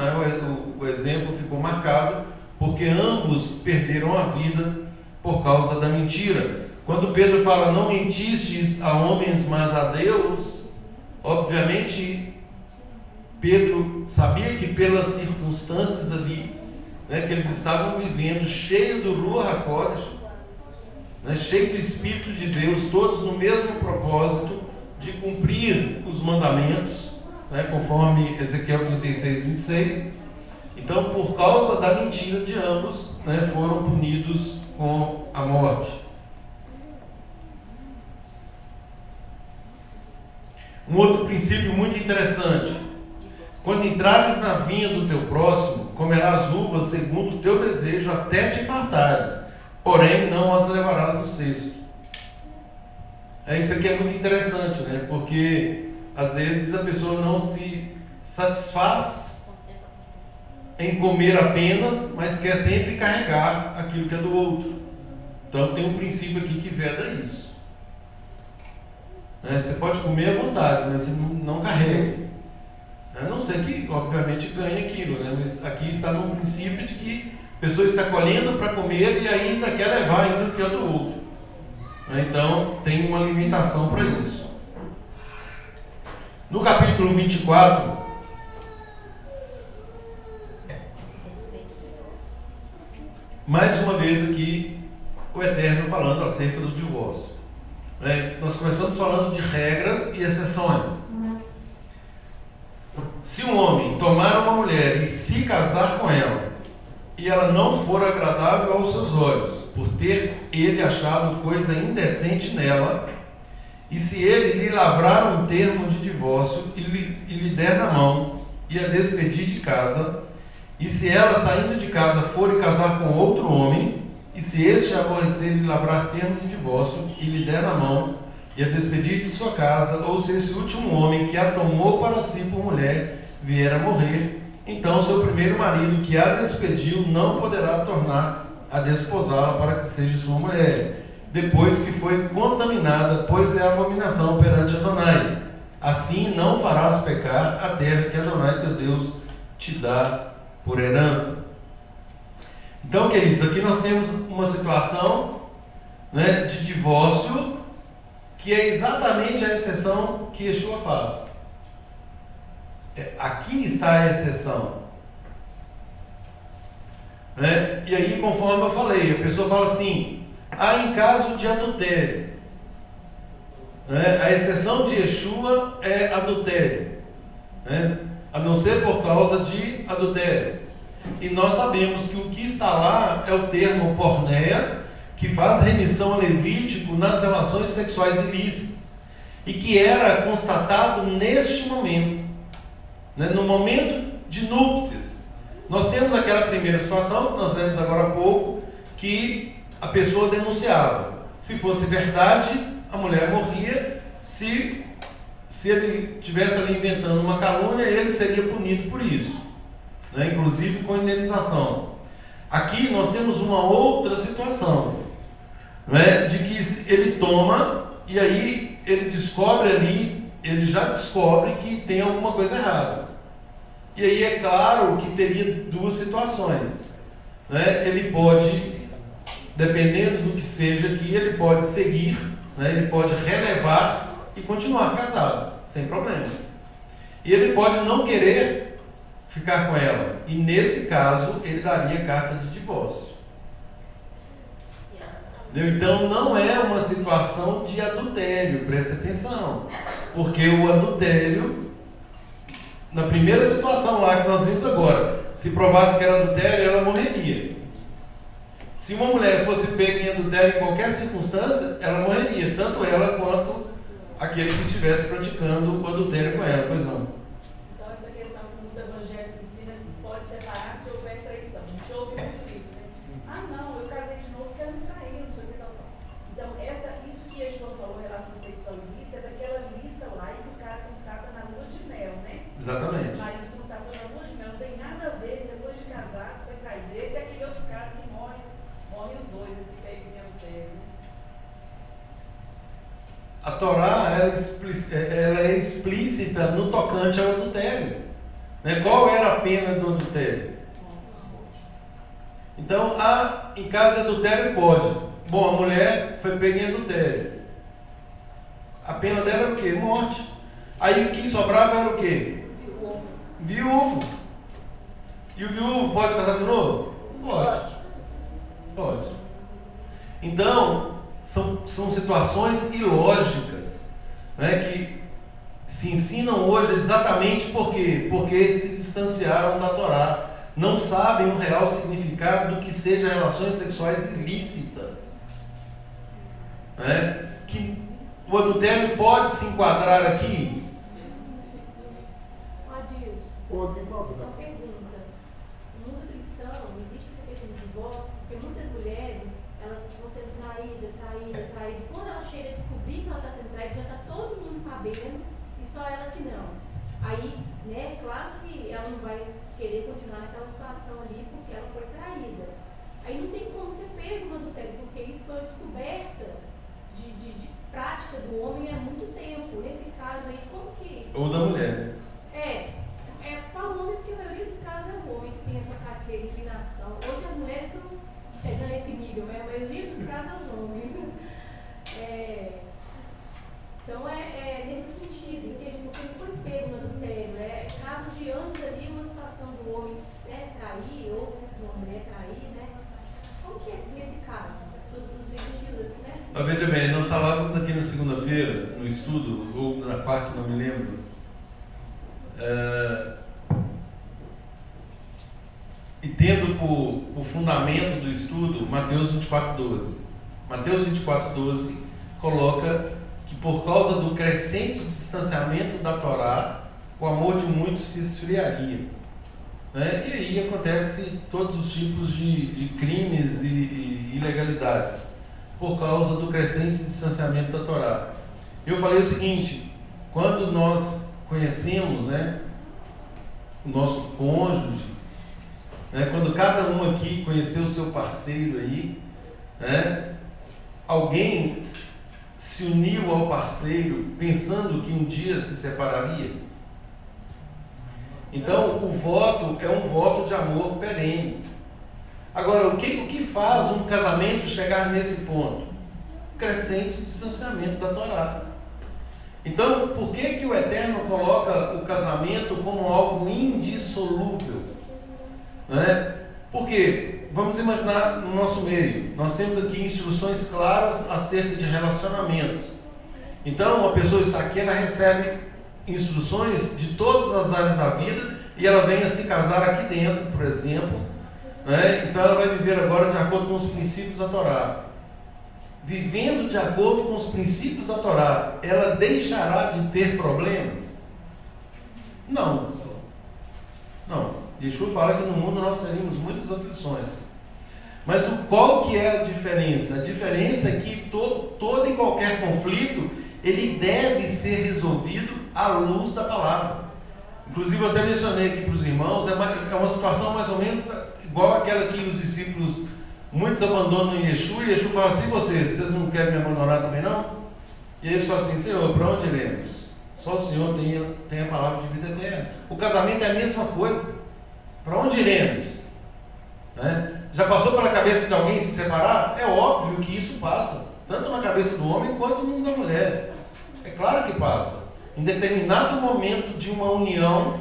o exemplo ficou marcado, porque ambos perderam a vida por causa da mentira. Quando Pedro fala, não mentistes a homens, mas a Deus, obviamente, Pedro sabia que pelas circunstâncias ali, que eles estavam vivendo, cheio do Ruach HaKodesh, cheio do Espírito de Deus, todos no mesmo propósito de cumprir os mandamentos, conforme Ezequiel 36, 26. Então, por causa da mentira de ambos, foram punidos com a morte. Um outro princípio muito interessante: quando entrares na vinha do teu próximo, comerás uvas segundo o teu desejo até te fartares, porém não as levarás no cesto. Isso aqui é muito interessante, porque às vezes a pessoa não se satisfaz em comer apenas, mas quer sempre carregar aquilo que é do outro. Então tem um princípio aqui que veda isso. Você pode comer à vontade, mas você não carrega. A não ser que, obviamente, ganhe aquilo, mas aqui está no princípio de que a pessoa está colhendo para comer e ainda quer levar ainda o que é do outro. Então tem uma limitação para isso. No capítulo 24, mais uma vez aqui, o Eterno falando acerca do divórcio. Nós começamos falando de regras e exceções. Se um homem tomar uma mulher e se casar com ela, e ela não for agradável aos seus olhos, por ter ele achado coisa indecente nela, e se ele lhe lavrar um termo de divórcio e lhe der na mão, e a despedir de casa, e se ela saindo de casa for e casar com outro homem, e se este aborrecer lhe lavrar termo de divórcio e lhe der na mão, e a despedir de sua casa, ou se esse último homem que a tomou para si por mulher vier a morrer, então seu primeiro marido que a despediu não poderá tornar a desposá-la para que seja sua mulher, depois que foi contaminada, pois é abominação perante Adonai. Assim não farás pecar a terra que Adonai teu Deus te dá por herança. Então, queridos, aqui nós temos uma situação de divórcio que é exatamente a exceção que Yeshua faz. Aqui está a exceção. E aí, conforme eu falei, a pessoa fala assim, em caso de adultério, a exceção de Yeshua é adultério, a não ser por causa de adultério. E nós sabemos que o que está lá é o termo porneia, que faz remissão a Levítico nas relações sexuais ilícitas, e que era constatado neste momento, no momento de núpcias. Nós temos aquela primeira situação, que nós vemos agora há pouco, que a pessoa denunciava. Se fosse verdade, a mulher morria. Se ele estivesse ali inventando uma calúnia, ele seria punido por isso, inclusive com indenização. Aqui nós temos uma outra situação, de que ele toma, e aí ele descobre ali, ele já descobre que tem alguma coisa errada. E aí é claro que teria duas situações, né? Ele pode, dependendo do que seja aqui, ele pode seguir, né? Ele pode relevar e continuar casado, sem problema. E ele pode não querer ficar com ela, e nesse caso ele daria carta de divórcio. Entendeu? Então não é uma situação de adultério, preste atenção, porque o adultério, na primeira situação lá que nós vimos agora, se provasse que era adultério, ela morreria. Se uma mulher fosse pega em adultério em qualquer circunstância, ela morreria, tanto ela quanto aquele que estivesse praticando o adultério com ela. Pois não. Então, essa questão que o Evangelho ensina se pode separar se houver traição. A gente ouve muito isso, né? Ah, não, eu casei de novo porque eu não traí, não sei o que tal. Então, isso que Yeshua falou em relação ao sexual ilícito é daquela lista lá em que o cara constata na lua de mel, né? Exatamente. O marido constatou na lua de mel, não tem nada a ver, depois de casar, foi traído. Esse é aquele outro caso que morre os dois, esse pego sem adultério, né? A Torá ela é explícita no tocante ao adultério, né? Qual era a pena do adultério? Então, em caso de adultério pode. Bom, a mulher foi pega em adultério. A pena dela era o quê? Morte. Aí o que sobrava era o quê? Viúvo. E o viúvo pode casar de novo? Pode. Pode. Então, são situações ilógicas, né, que se ensinam hoje exatamente por quê? Porque se distanciaram da Torá, não sabem o real significado do que sejam relações sexuais ilícitas, né? Que o adultério pode se enquadrar aqui? Uma pergunta. No mundo cristão, existe essa questão de divórcio, porque muitas mulheres, elas vão sendo traídas. Quando ela chega a descobrir que ela está sendo traída, já está todo mundo sabendo, e só ela que não. Aí, né, claro que ela não vai querer continuar naquela situação ali, porque ela foi traída. Aí não tem como ser pego no adultério, porque isso foi uma descoberta de prática do homem há muito tempo. Nesse caso aí, como que... Ou da mulher. Falando porque a maioria dos casos é o homem que tem essa carteira de inclinação. Hoje as mulheres estão chegando a esse nível, mas a maioria dos casos é os homens. Então nesse sentido, entende? Porque ele foi pego no adultério. Caso de anos ali, uma situação do homem, né, trair, ou uma mulher trair, né? Como que é nesse caso? Dos gentios, assim, né? Mas veja bem, nós falávamos aqui na segunda-feira, no estudo, ou na quarta, não me lembro, e tendo por fundamento do estudo Mateus 24:12. Mateus 24:12 coloca que por causa do crescente distanciamento da Torá, o amor de muitos se esfriaria, né? E aí acontece todos os tipos de crimes e ilegalidades, por causa do crescente distanciamento da Torá. Eu falei o seguinte: quando nós conhecemos, né, o nosso cônjuge, né, quando cada um aqui conheceu o seu parceiro aí, né, alguém se uniu ao parceiro pensando que um dia se separaria? Então o voto é um voto de amor perene. Agora, o que faz um casamento chegar nesse ponto? O crescente distanciamento da Torá. Então, por que o Eterno coloca o casamento como algo indissolúvel? Né? Porque, vamos imaginar no nosso meio, nós temos aqui instruções claras acerca de relacionamentos. Então, uma pessoa está aqui, ela recebe instruções de todas as áreas da vida e ela vem a se casar aqui dentro, por exemplo, né? Então ela vai viver agora de acordo com os princípios da Torá. Vivendo de acordo com os princípios da Torá, ela deixará de ter problemas? Não. Yeshua fala que no mundo nós teríamos muitas aflições. Mas qual que é a diferença? A diferença é que todo e qualquer conflito, ele deve ser resolvido à luz da palavra. Inclusive eu até mencionei aqui para os irmãos, é uma situação mais ou menos igual àquela que os discípulos, muitos abandonam Yeshua, e Yeshua fala assim: vocês não querem me abandonar também não? E eles falam assim: Senhor, para onde iremos? Só o Senhor tem a palavra de vida eterna. O casamento é a mesma coisa. Para onde iremos? Né? Já passou pela cabeça de alguém se separar? É óbvio que isso passa, tanto na cabeça do homem quanto no da mulher. É claro que passa. Em determinado momento de uma união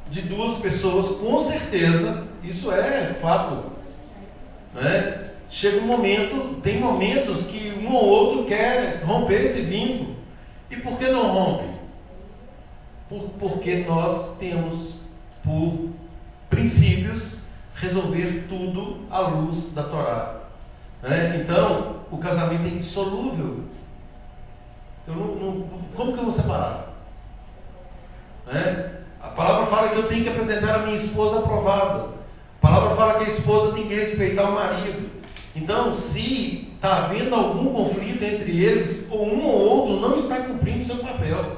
de duas pessoas, com certeza, isso é fato. Né? Chega um momento, tem momentos que um ou outro quer romper esse vínculo. E por que não rompe? Porque nós temos por princípios resolver tudo à luz da Torá. Né? Então, o casamento é indissolúvel. Como que eu vou separar? Né? A palavra fala que eu tenho que apresentar a minha esposa aprovada. A palavra fala que a esposa tem que respeitar o marido. Então, se está havendo algum conflito entre eles, ou um ou outro não está cumprindo seu papel,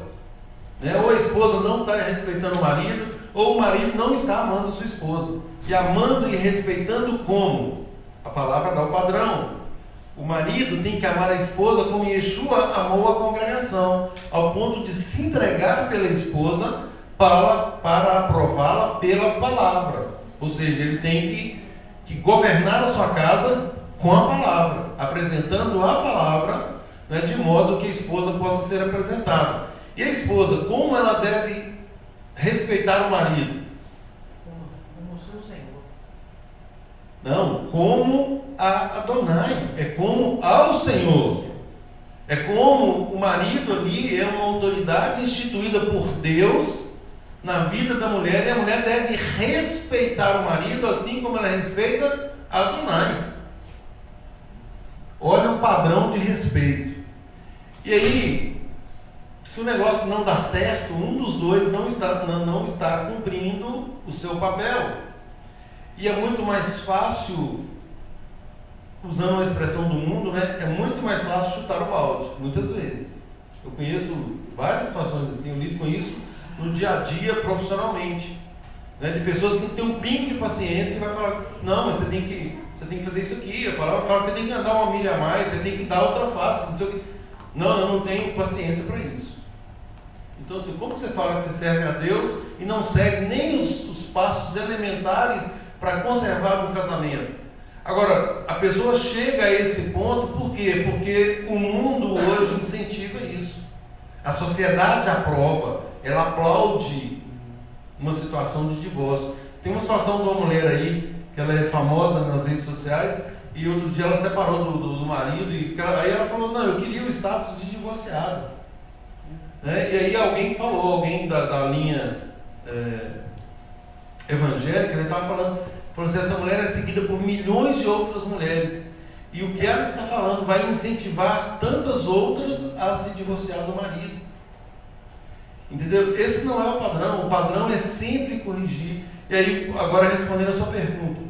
né? Ou a esposa não está respeitando o marido, ou o marido não está amando a sua esposa. E amando e respeitando como? A palavra dá o padrão. O marido tem que amar a esposa como Yeshua amou a congregação, ao ponto de se entregar pela esposa para aprová-la pela palavra. Ou seja, ele tem que governar a sua casa com a palavra, apresentando a palavra, né, de modo que a esposa possa ser apresentada. E a esposa, como ela deve respeitar o marido? Como o seu Senhor. Não, como a Adonai, é como ao Senhor. É como o marido ali é uma autoridade instituída por Deus na vida da mulher, e a mulher deve respeitar o marido assim como ela respeita a Adonai. Olha o padrão de respeito. E aí, se o negócio não dá certo, um dos dois não está cumprindo o seu papel. E é muito mais fácil, usando uma expressão do mundo, né? É muito mais fácil chutar o balde, muitas vezes. Eu conheço várias situações assim, eu lido com isso no dia a dia profissionalmente, né? De pessoas que não têm um pingo de paciência e vai falar: não, mas você tem que fazer isso aqui, a palavra fala que você tem que andar uma milha a mais, você tem que dar outra face, não sei o que. Não, eu não tenho paciência para isso. Então, assim, como que você fala que você serve a Deus e não segue nem os passos elementares para conservar um casamento? Agora, a pessoa chega a esse ponto, por quê? Porque o mundo hoje incentiva isso. A sociedade aprova, ela aplaude uma situação de divórcio. Tem uma situação de uma mulher aí, que ela é famosa nas redes sociais, e outro dia ela separou do marido, e aí ela falou: não, eu queria o status de divorciado. Né? E aí alguém da linha evangélica, ele estava falou assim: essa mulher é seguida por milhões de outras mulheres, e o que ela está falando vai incentivar tantas outras a se divorciar do marido. Entendeu? Esse não é o padrão é sempre corrigir. E aí, agora respondendo a sua pergunta,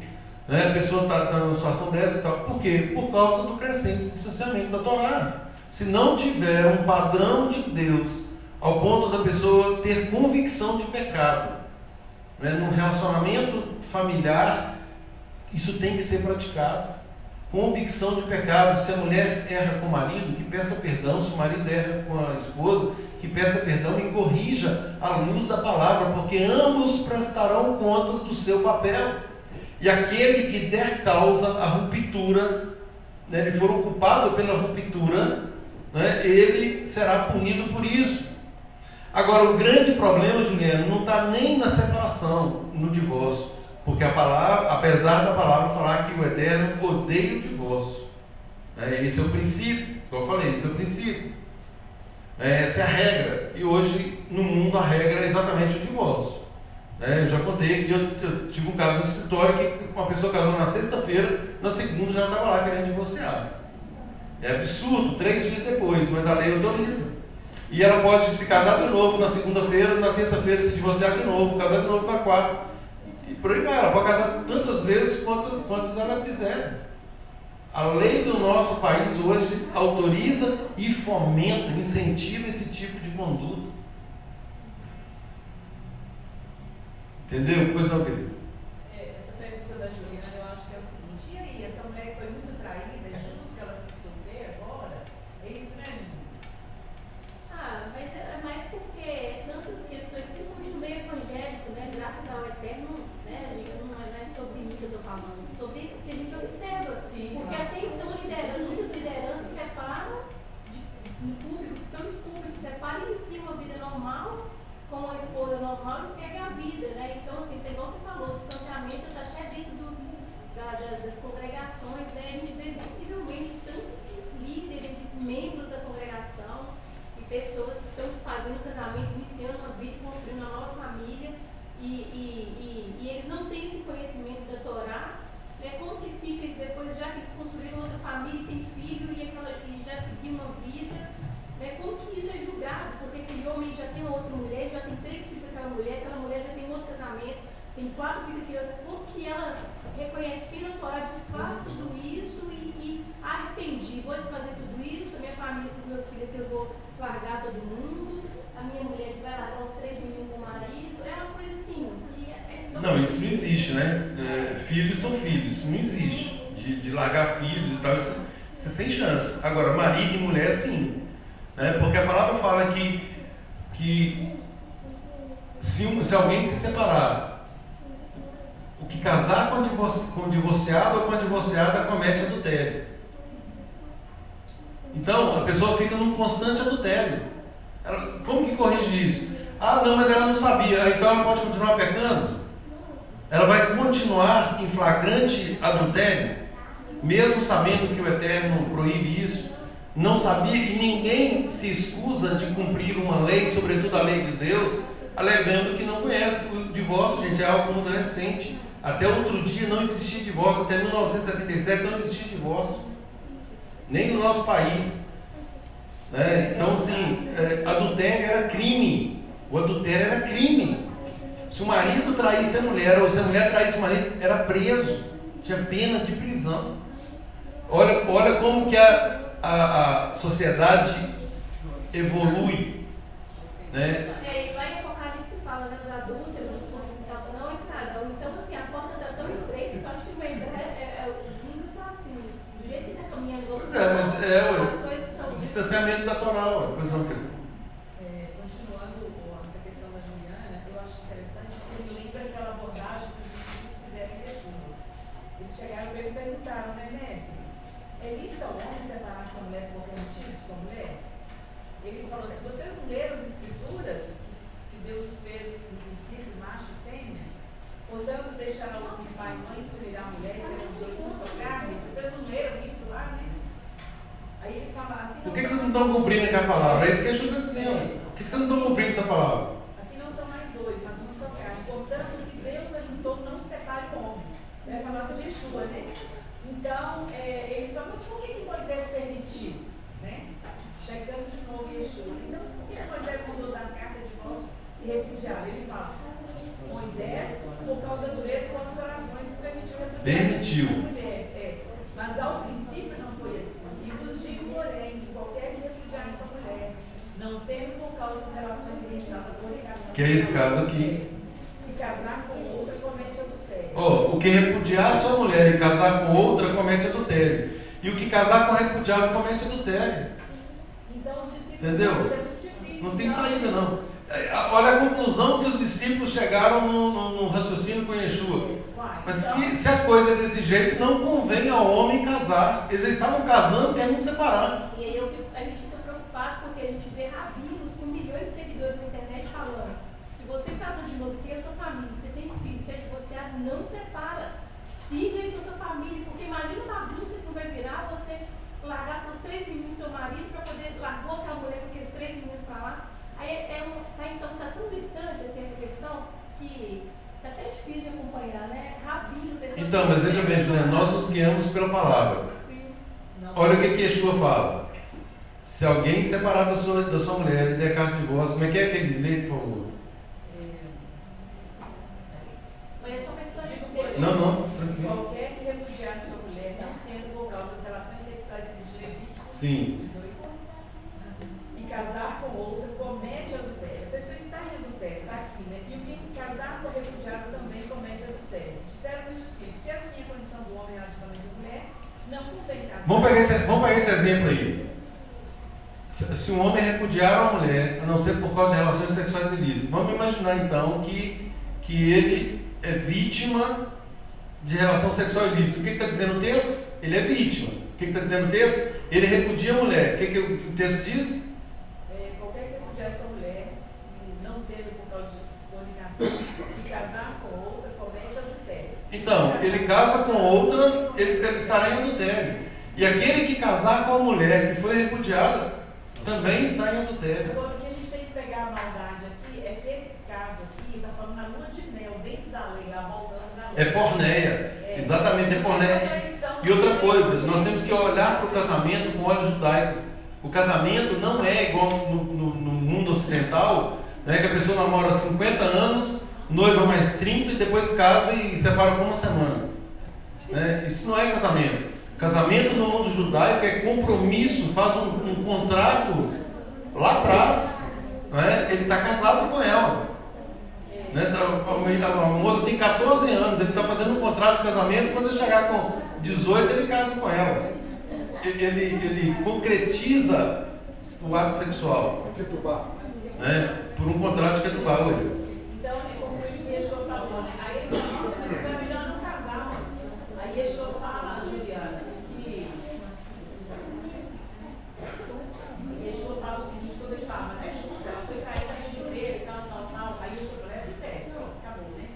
né? A pessoa está numa situação dessa e tal, por quê? Por causa do crescente distanciamento da Torá. Se não tiver um padrão de Deus ao ponto da pessoa ter convicção de pecado, né? No relacionamento familiar, isso tem que ser praticado. Convicção de pecado. Se a mulher erra com o marido, que peça perdão. Se o marido erra com a esposa, que peça perdão e corrija à luz da palavra, porque ambos prestarão contas do seu papel. E aquele que der causa à ruptura, né, ele for ocupado pela ruptura, né, ele será punido por isso. Agora, o grande problema, Juliano, não está nem na separação, no divórcio, porque a palavra, apesar da palavra falar que o Eterno odeia o divórcio, né, esse é o princípio, como eu falei, esse é o princípio, essa é a regra. E hoje no mundo a regra é exatamente o divórcio. Eu já contei que eu tive um caso no escritório que uma pessoa casou na sexta-feira, na segunda já estava lá querendo divorciar. É absurdo, 3 dias depois, mas a lei autoriza. E ela pode se casar de novo na segunda-feira, na terça-feira se divorciar de novo, casar de novo na quarta. E por aí vai, ela pode casar tantas vezes quantas ela quiser. A lei do nosso país hoje autoriza e fomenta, incentiva esse tipo de conduta. Entendeu? Pois não, querido. Essa pergunta da Juliana, eu acho que é o seguinte: e aí, essa mulher foi muito traída, é justo que ela fique solteira agora? É isso, né, Juliana? mal e segue a vida, né? Então, assim, tem, igual você falou, o distanciamento está até dentro das congregações, né? A gente vê visivelmente tanto de líderes e membros da congregação e pessoas que estão desfazendo o casamento, iniciando uma vida, construindo uma nova família e eles não têm esse conhecimento da Torá, né? Como que fica isso depois, já que eles construíram outra família, tem filho e já seguiu uma vida, né? Como que isso é julgado? Porque aquele homem já tem outra mulher, já tem 3 filhos com aquela mulher já tem outro casamento, tem 4 filhos com outra. Como que ela, reconhecendo a Torá, desfaz tudo isso e arrependi, vou desfazer tudo isso, a minha família, com os meus filhos que eu vou largar todo mundo, a minha mulher que vai largar os 3 meninos com o marido, é uma coisa assim, que Não, isso não existe, né? Filhos são filhos, isso não existe. De largar filhos e tal, isso é sem chance. Agora, marido e mulher, sim. Né? Porque a palavra fala que se alguém se separar, o que casar com divorciado ou com a divorciada comete adultério. Então, a pessoa fica num constante adultério. Como que corrige isso? Ah, não, mas ela não sabia. Então ela pode continuar pecando? Ela vai continuar em flagrante adultério, mesmo sabendo que o Eterno proíbe isso? Não sabia, e ninguém se escusa de cumprir uma lei, sobretudo a lei de Deus, alegando que não conhece. O divórcio, gente, é algo muito recente. Até outro dia não existia divórcio, até 1977 não existia divórcio, nem no nosso país. Né? Então, assim, adultério era crime. O adultério era crime. Se o marido traísse a mulher, ou se a mulher traísse o marido, era preso, tinha pena de prisão. Olha como que a sociedade evolui, né? E lá em Apocalipse fala, né, os adúlteros, não entrarão. Então, assim, a porta está tão estreita que eu acho que o mundo está assim, do jeito que está caminhando. Pois é, mas as coisas estão. o distanciamento da Torá, pois não, querido. Continuando essa questão da Juliana, eu acho interessante porque me lembra aquela abordagem que os discípulos fizeram em Yeshua. Eles chegaram e perguntaram, né, mestre? É lícito ao homem separar sua mulher por qualquer motivo de sua mulher? Ele falou assim: vocês não leram as escrituras que Deus os fez no princípio, macho e fêmea? Portanto, deixará o homem pai e mãe, se unirá a mulher e serão os dois uma só carne? Vocês não leram isso lá, né? Aí ele fala assim: Por que vocês não estão cumprindo aquela palavra? É isso que a Yeshua está dizendo. Por que vocês não estão cumprindo essa palavra? assim não são mais dois, mas uma só carne. Portanto, o que Deus ajuntou, não separe o homem. É a palavra de Yeshua, né? Então, eles falam: mas por que Moisés permitiu? Né? Chegando de novo Yeshua. Então, por que Moisés mandou dar carta de divórcio e repudiar? Ele fala: Moisés, por causa da dureza com as orações, permitiu repudiar Permitiu. as mulheres. Mas ao princípio não foi assim. E vos digo, porém, que qualquer que repudiar sua mulher, não sendo por causa das relações realizadas por ligação, Que é esse caso aqui. se casar com outra, comete adultério. O que repudiar a sua mulher e casar com outra comete adultério. E o que casar com repudiado comete adultério. Então os discípulos, Entendeu? é muito difícil. Não tem então, saída, não. Olha a conclusão que os discípulos chegaram no raciocínio com Yeshua. Mas então, se a coisa é desse jeito, não convém ao homem casar. Eles já estavam casando, querem separar. E aí a gente fica preocupado porque a gente vê rabinos com milhões de seguidores na internet falando: se você casou de novo, tem a sua família, você tem filho, você é divorciado, não separa. Siga aí com a sua família, porque imagina uma bagunça que não vai virar você largar seus 3 meninos, seu marido, para poder largar outra mulher com aqueles 3 meninos para lá. Aí então está tão gritante assim, essa questão que está até difícil de acompanhar, né? Rabino, pessoas. Então, mas veja bem, Juliana, nós nos guiamos pela palavra. não. Olha o que Yeshua fala. Se alguém separar da sua mulher e der carta de divórcio, como é que é aquele leito, por favor? Mas é só para esclarecer. Não, tranquilo. Qualquer que repudiar sua mulher, não sendo por causa das relações sexuais de Levítico Sim. 18, e casar com outra, comete adultério. A pessoa está em adultério, está aqui, né? E o que casar com repudiado também comete adultério. Disseram os discípulos: se assim é a condição do homem relativamente à mulher, não convém casar. Vamos pegar esse exemplo aí. Se um homem repudiar uma mulher, a não ser por causa de relações sexuais ilícitas, vamos imaginar então que ele é vítima de relação sexual ilícita. O que está dizendo o texto? Ele é vítima. O que está dizendo o texto? Ele repudia a mulher. O que o texto diz? Qualquer que repudiar sua mulher, e não sendo por causa de ele casa com outra, ele estará em adultério. E aquele que casar com a mulher que foi repudiada, também está em adultério. Agora, o que a gente tem que pegar a maldade aqui é que esse caso aqui está falando na lua de mel, dentro da lei, lá voltando na lei. É porneia, exatamente, é porneia. E outra coisa, nós temos que olhar para o casamento com olhos judaicos. O casamento não é igual no mundo ocidental, né, que a pessoa namora 50 anos, noiva mais 30 e depois casa e separa por uma semana. Né? Isso não é casamento. Casamento no mundo judaico é compromisso, faz um contrato lá atrás, né? Ele está casado com ela. Né? A moça tem 14 anos, ele está fazendo um contrato de casamento, quando ele chegar com 18 ele casa com ela. Ele concretiza o ato sexual, né? Por um contrato de ketubá. Então, é como o Yeshua falou, né? Aí eles falam, nossa, mas é melhor não casar. Aí Yeshua fala, Juliana, que Yeshua fala o seguinte, quando ele fala, não é justo, ela foi caída na igreja e tal. Aí Yeshua fala, é de pé, pronto, acabou, né?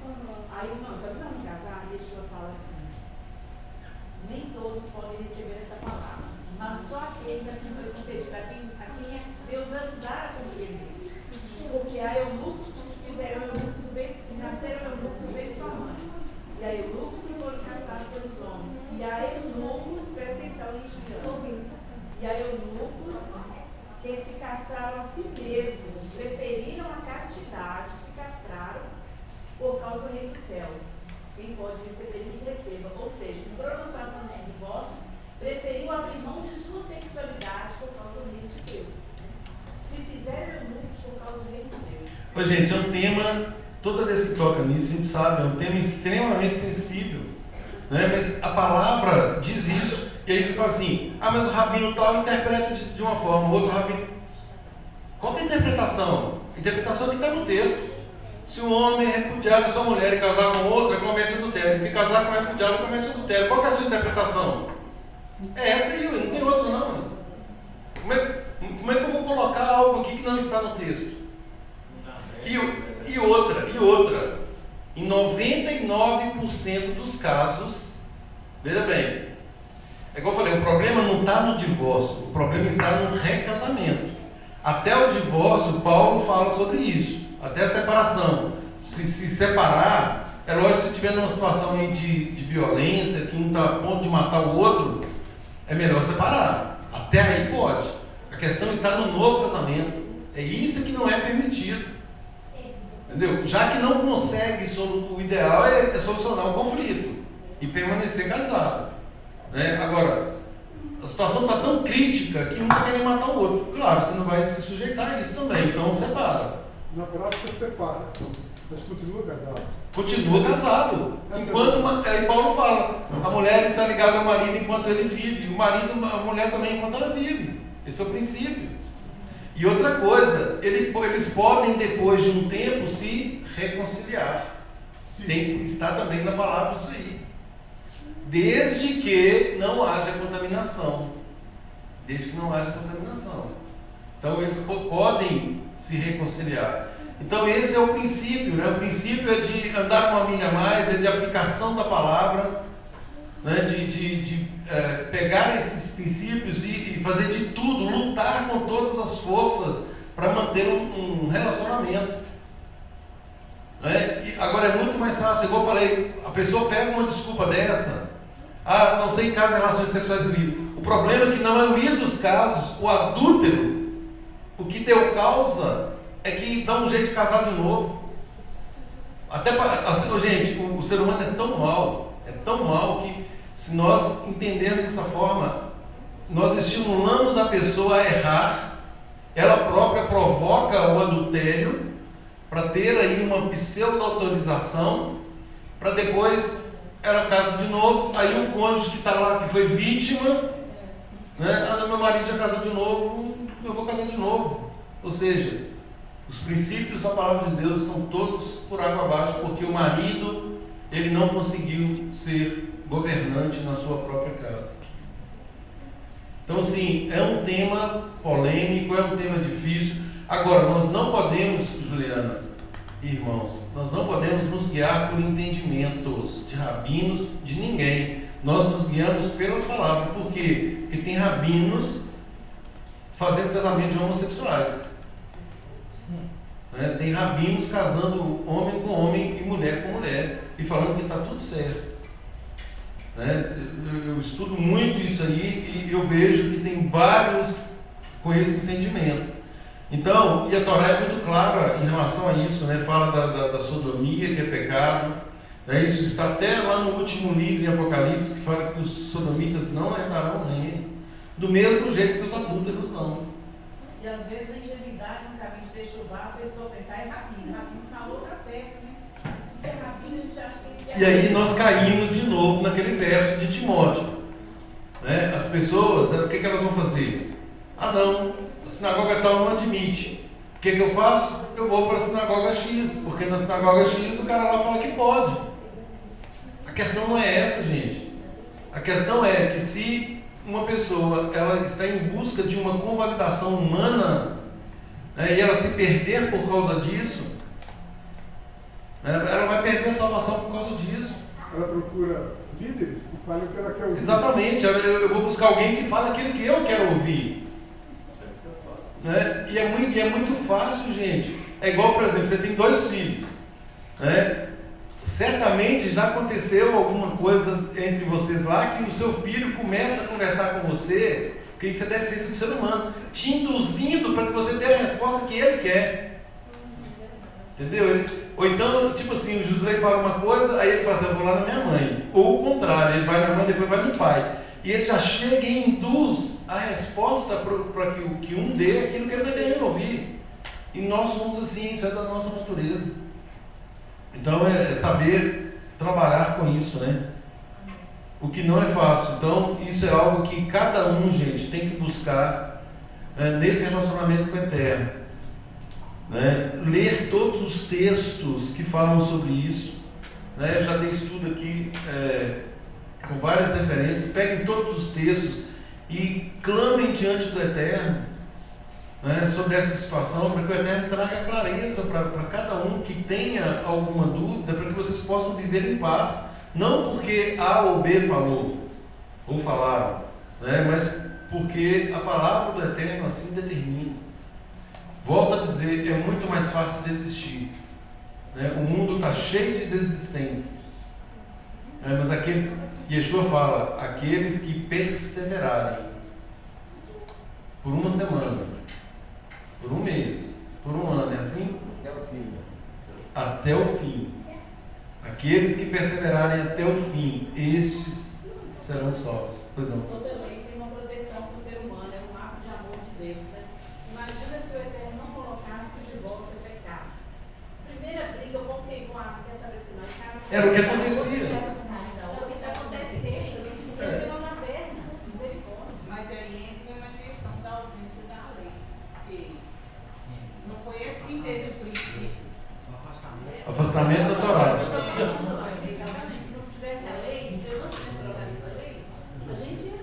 Aí, não, então não casar, aí Yeshua fala assim, nem todos podem receber essa palavra, mas só aqueles a quem foi concedido, a quem Deus ajudar a compreender. Porque há eunucos que se fizeram eunucos do bem, que nasceram eunucos do bem de sua mãe. E há eunucos que foram castrados pelos homens. E há eunucos, presta atenção, Juliana. E há eunucos que se castraram a si mesmos, preferiram a castidade, se castraram por causa do reino dos céus. Quem pode receber isso, receba. Ou seja, entrou numa situação de divórcio, preferiu abrir mão de sua sexualidade por causa do reino de Deus. Se fizeram eunucos por causa do reino de Deus. Ô, gente, é um tema, toda vez que toca nisso, a gente sabe, é um tema extremamente sensível. Né? Mas a palavra diz isso. E aí você fala assim, mas o rabino tal interpreta de uma forma, o outro rabino. Qual é a interpretação? A interpretação que está no texto. Se um homem repudiar a sua mulher e casar com outra, comete adultério. Se casar com a repudiada, comete adultério. Qual que é a sua interpretação? É essa aí, não tem outra não. Como é que eu vou colocar algo aqui que não está no texto? E outra, em 99% dos casos, veja bem, é igual eu falei, o problema não está no divórcio, o problema está no recasamento. Até o divórcio, Paulo fala sobre isso, até a separação. Se separar, é lógico que se estiver numa situação aí de violência, que um está a ponto de matar o outro, é melhor separar. Até aí pode. A questão está no novo casamento. É isso que não é permitido. Entendeu? Já que não consegue, o ideal é solucionar o conflito e permanecer casado. Né? Agora, a situação está tão crítica que um está querendo matar o outro. Claro, você não vai se sujeitar a isso também, então separa. Na prática, separa, mas continua casado. Continua casado. Enquanto, aí Paulo fala, a mulher está ligada ao marido enquanto ele vive, a mulher também enquanto ela vive. Esse é o princípio. E outra coisa, eles podem depois de um tempo se reconciliar. Está também na palavra isso aí. Desde que não haja contaminação. Desde que não haja contaminação. Então eles podem se reconciliar. Então esse é o princípio, né? O princípio é de andar uma milha a mais, é de aplicação da palavra, né? de pegar esses princípios e fazer de tudo, lutar com todas as forças para manter um relacionamento. Né? E agora é muito mais fácil, igual eu falei, a pessoa pega uma desculpa dessa, não sei em caso de relações sexuais ilícitas. O problema é que na maioria dos casos, o adúltero, o que deu causa é que dá um jeito de casar de novo. Até gente, o ser humano é tão mal que se nós entendermos dessa forma, nós estimulamos a pessoa a errar, ela própria provoca o adultério para ter aí uma pseudo-autorização, para depois ela casa de novo, aí o cônjuge que está lá, que foi vítima, né? Meu marido já casou de novo, eu vou casar de novo. Ou seja, os princípios da palavra de Deus estão todos por água abaixo, porque o marido, ele não conseguiu ser governante na sua própria casa. Então, assim, é um tema polêmico, é um tema difícil. Agora, nós não podemos, Juliana, irmãos, nós não podemos nos guiar por entendimentos de rabinos, de ninguém. Nós nos guiamos pela palavra. Por quê? Porque tem rabinos fazendo casamento de homossexuais. Tem rabinos casando homem com homem e mulher com mulher e falando que está tudo certo. Eu estudo muito isso aí e eu vejo que tem vários com esse entendimento. Então, e a Torá é muito clara em relação a isso, fala da sodomia, que é pecado. Isso está até lá no último livro, em Apocalipse, que fala que os sodomitas não herdarão o reino, do mesmo jeito que os adúlteros não. E às vezes a ingenuidade no caminho de Techuvá, a pessoa pensar é rabino. Rabino falou, tá certo, né? Porque rabino a gente acha que ele E aí nós caímos de novo naquele verso de Timóteo. As pessoas, o que elas vão fazer? Ah não, a sinagoga tal não admite. O que eu faço? Eu vou para a sinagoga X, porque na sinagoga X o cara lá fala que pode. A questão não é essa, gente. A questão é que se uma pessoa ela está em busca de uma convalidação humana, e ela se perder por causa disso, ela vai perder a salvação por causa disso. Ela procura líderes que falem o que ela quer ouvir. Exatamente, eu vou buscar alguém que fale aquilo que eu quero ouvir. E é muito fácil, gente. É igual, por exemplo, você tem 2 filhos. Certamente já aconteceu alguma coisa entre vocês lá que o seu filho começa a conversar com você, porque isso é da essência do ser humano, te induzindo para que você dê a resposta que ele quer. Entendeu? Ou então, tipo assim, o Josué fala uma coisa, aí ele fala assim, eu vou lá na minha mãe. Ou o contrário, ele vai na mãe, depois vai no pai. E ele já chega e induz a resposta para que um dê aquilo que ele está querendo ouvir. E nós somos assim, isso é da nossa natureza. Então é saber trabalhar com isso, O que não é fácil. Então isso é algo que cada um, gente, tem que buscar nesse relacionamento com o Eterno. Ler todos os textos que falam sobre isso. Eu já dei estudo aqui com várias referências. Peguem todos os textos e clamem diante do Eterno sobre essa situação, para que o Eterno traga clareza para cada um que tenha alguma dúvida, para que vocês possam viver em paz, não porque A ou B falou, ou falaram, mas porque a palavra do Eterno assim determina. Volto a dizer, é muito mais fácil desistir. O mundo está cheio de desistentes. Mas aqueles, Yeshua fala, aqueles que perseverarem por uma semana, por um mês, por um ano, é assim? Até o fim. Até o fim. Aqueles que perseverarem até o fim, estes serão salvos. Pois não. Toda lei tem uma proteção para o ser humano, é um ato de amor de Deus. Imagina se o Eterno não colocasse que o divórcio é pecado. Primeira briga, o povo quer saber se nós casamos. Era o que acontecia. Então, o que está acontecendo? Aconteceu na perna, misericórdia. Mas aí entra na questão da ausência da lei. Porque não foi assim desde o princípio. Afastamento da Torá. Exatamente. Se não tivesse a lei, se Deus não tivesse colocado essa lei, a gente ia.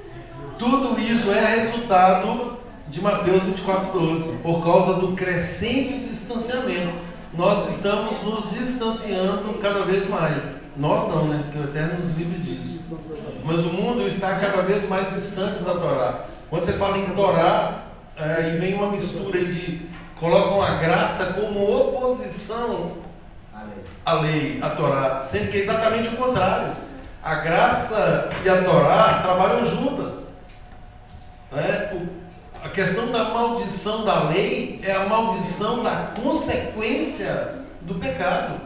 Tudo isso é resultado de Mateus 24:12, por causa do crescente distanciamento. Nós estamos nos distanciando cada vez mais. Nós não, Porque o Eterno nos livre disso. Mas o mundo está cada vez mais distante da Torá. Quando você fala em Torá, aí vem uma mistura de colocam a graça como oposição à lei, à Torá, sendo que é exatamente o contrário. A graça e a Torá trabalham juntas. A questão da maldição da lei é a maldição da consequência do pecado,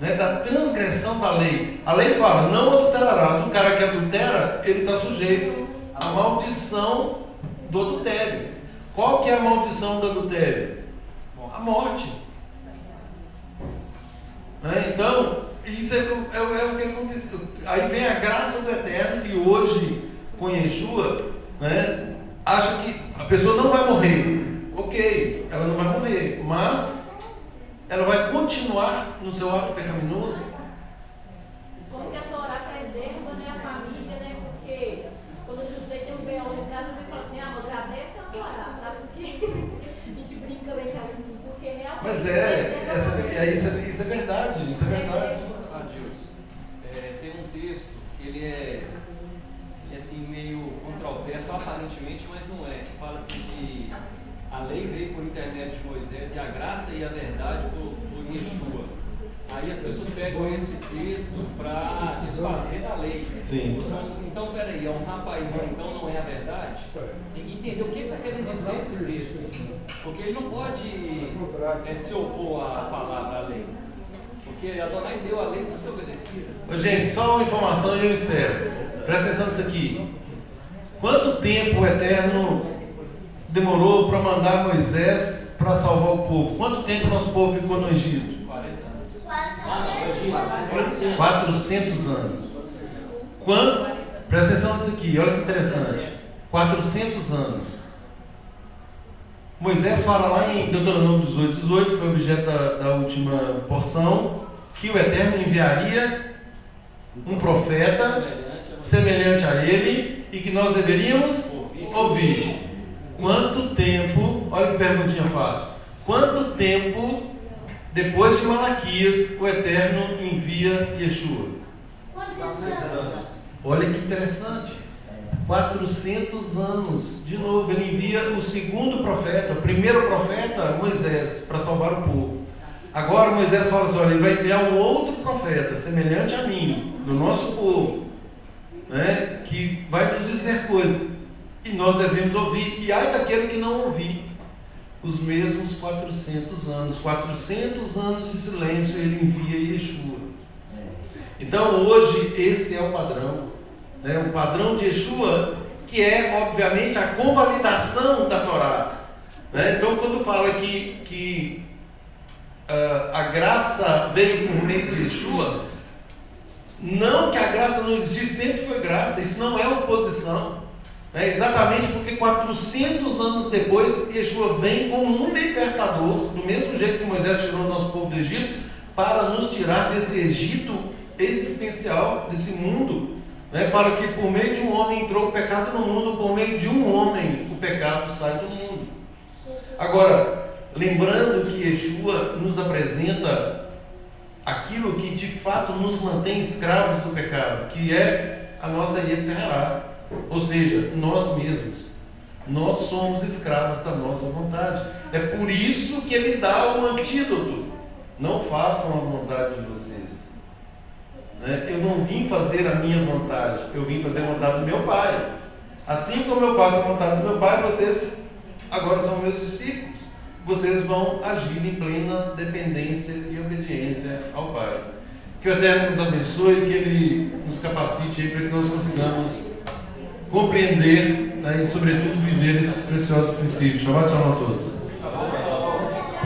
da transgressão da lei. A lei fala, não adulterarás. O cara que adultera, ele está sujeito à maldição do adultério. Qual que é a maldição do adultério? A morte. Então, isso é o que aconteceu. Aí vem a graça do Eterno, e hoje, com Yeshua, acha que a pessoa não vai morrer. Ok, ela não vai morrer, mas ela vai continuar no seu ato pecaminoso. Como que a Torá preserva a família, porque quando você tem um B.O. em casa, você fala assim, mas agradece a Torá, tá? Porque a gente brinca lá em casa assim, porque porque realmente... Mas isso é verdade, isso é verdade. Adilson, tem um texto que ele é assim, meio controverso aparentemente, mas não é. Que fala assim que a lei veio por intermédio de Moisés e a graça e a verdade por Yeshua. Aí as pessoas pegam esse texto para desfazer da lei. Sim. Então, peraí, é um rapaz, então não é a verdade? Tem que entender o que ele está querendo dizer esse texto. Porque ele não pode se opor à palavra, à lei. Porque Adonai deu a lei para ser obedecida. Ô, gente, só uma informação e eu encerro. Presta atenção nisso aqui. Quanto tempo o Eterno demorou para mandar Moisés para salvar o povo? Quanto tempo o nosso povo ficou no Egito? 400 anos. Presta atenção nisso aqui, olha que interessante. 400 anos. Moisés fala lá em Deuteronômio 18, foi objeto da última porção, que o Eterno enviaria um profeta semelhante a ele e que nós deveríamos ouvir. Quanto tempo, olha que perguntinha fácil, quanto tempo depois de Malaquias o Eterno envia Yeshua? Olha que interessante, 400 anos. De novo, ele envia o segundo profeta, o primeiro profeta, Moisés, para salvar o povo. Agora Moisés fala assim, olha, ele vai enviar um outro profeta, semelhante a mim, do nosso povo, né, que vai nos dizer coisas, e nós devemos ouvir, e ai daquele que não ouvir. Os mesmos 400 anos de silêncio, ele envia Yeshua. Então hoje esse é o padrão, né? O padrão de Yeshua, que é obviamente a convalidação da Torá, né? Então quando fala que a graça veio por meio de Yeshua, não que a graça não existisse, sempre foi graça, isso não é oposição. Exatamente porque 400 anos depois, Yeshua vem como um libertador, do mesmo jeito que Moisés tirou o nosso povo do Egito, para nos tirar desse Egito existencial, desse mundo. Fala que por meio de um homem entrou o pecado no mundo, por meio de um homem o pecado sai do mundo. Agora, lembrando que Yeshua nos apresenta aquilo que de fato nos mantém escravos do pecado, que é a nossa Yetzer Hará. Ou seja, nós mesmos. Nós somos escravos da nossa vontade. É por isso que ele dá o antídoto. Não façam a vontade de vocês. Eu não vim fazer a minha vontade, eu vim fazer a vontade do meu Pai. Assim como eu faço a vontade do meu Pai, vocês agora são meus discípulos. Vocês vão agir em plena dependência e obediência ao Pai. Que o Eterno nos abençoe, que Ele nos capacite para que nós consigamos compreender, e sobretudo viver esses preciosos princípios. Shabbat shalom a todos.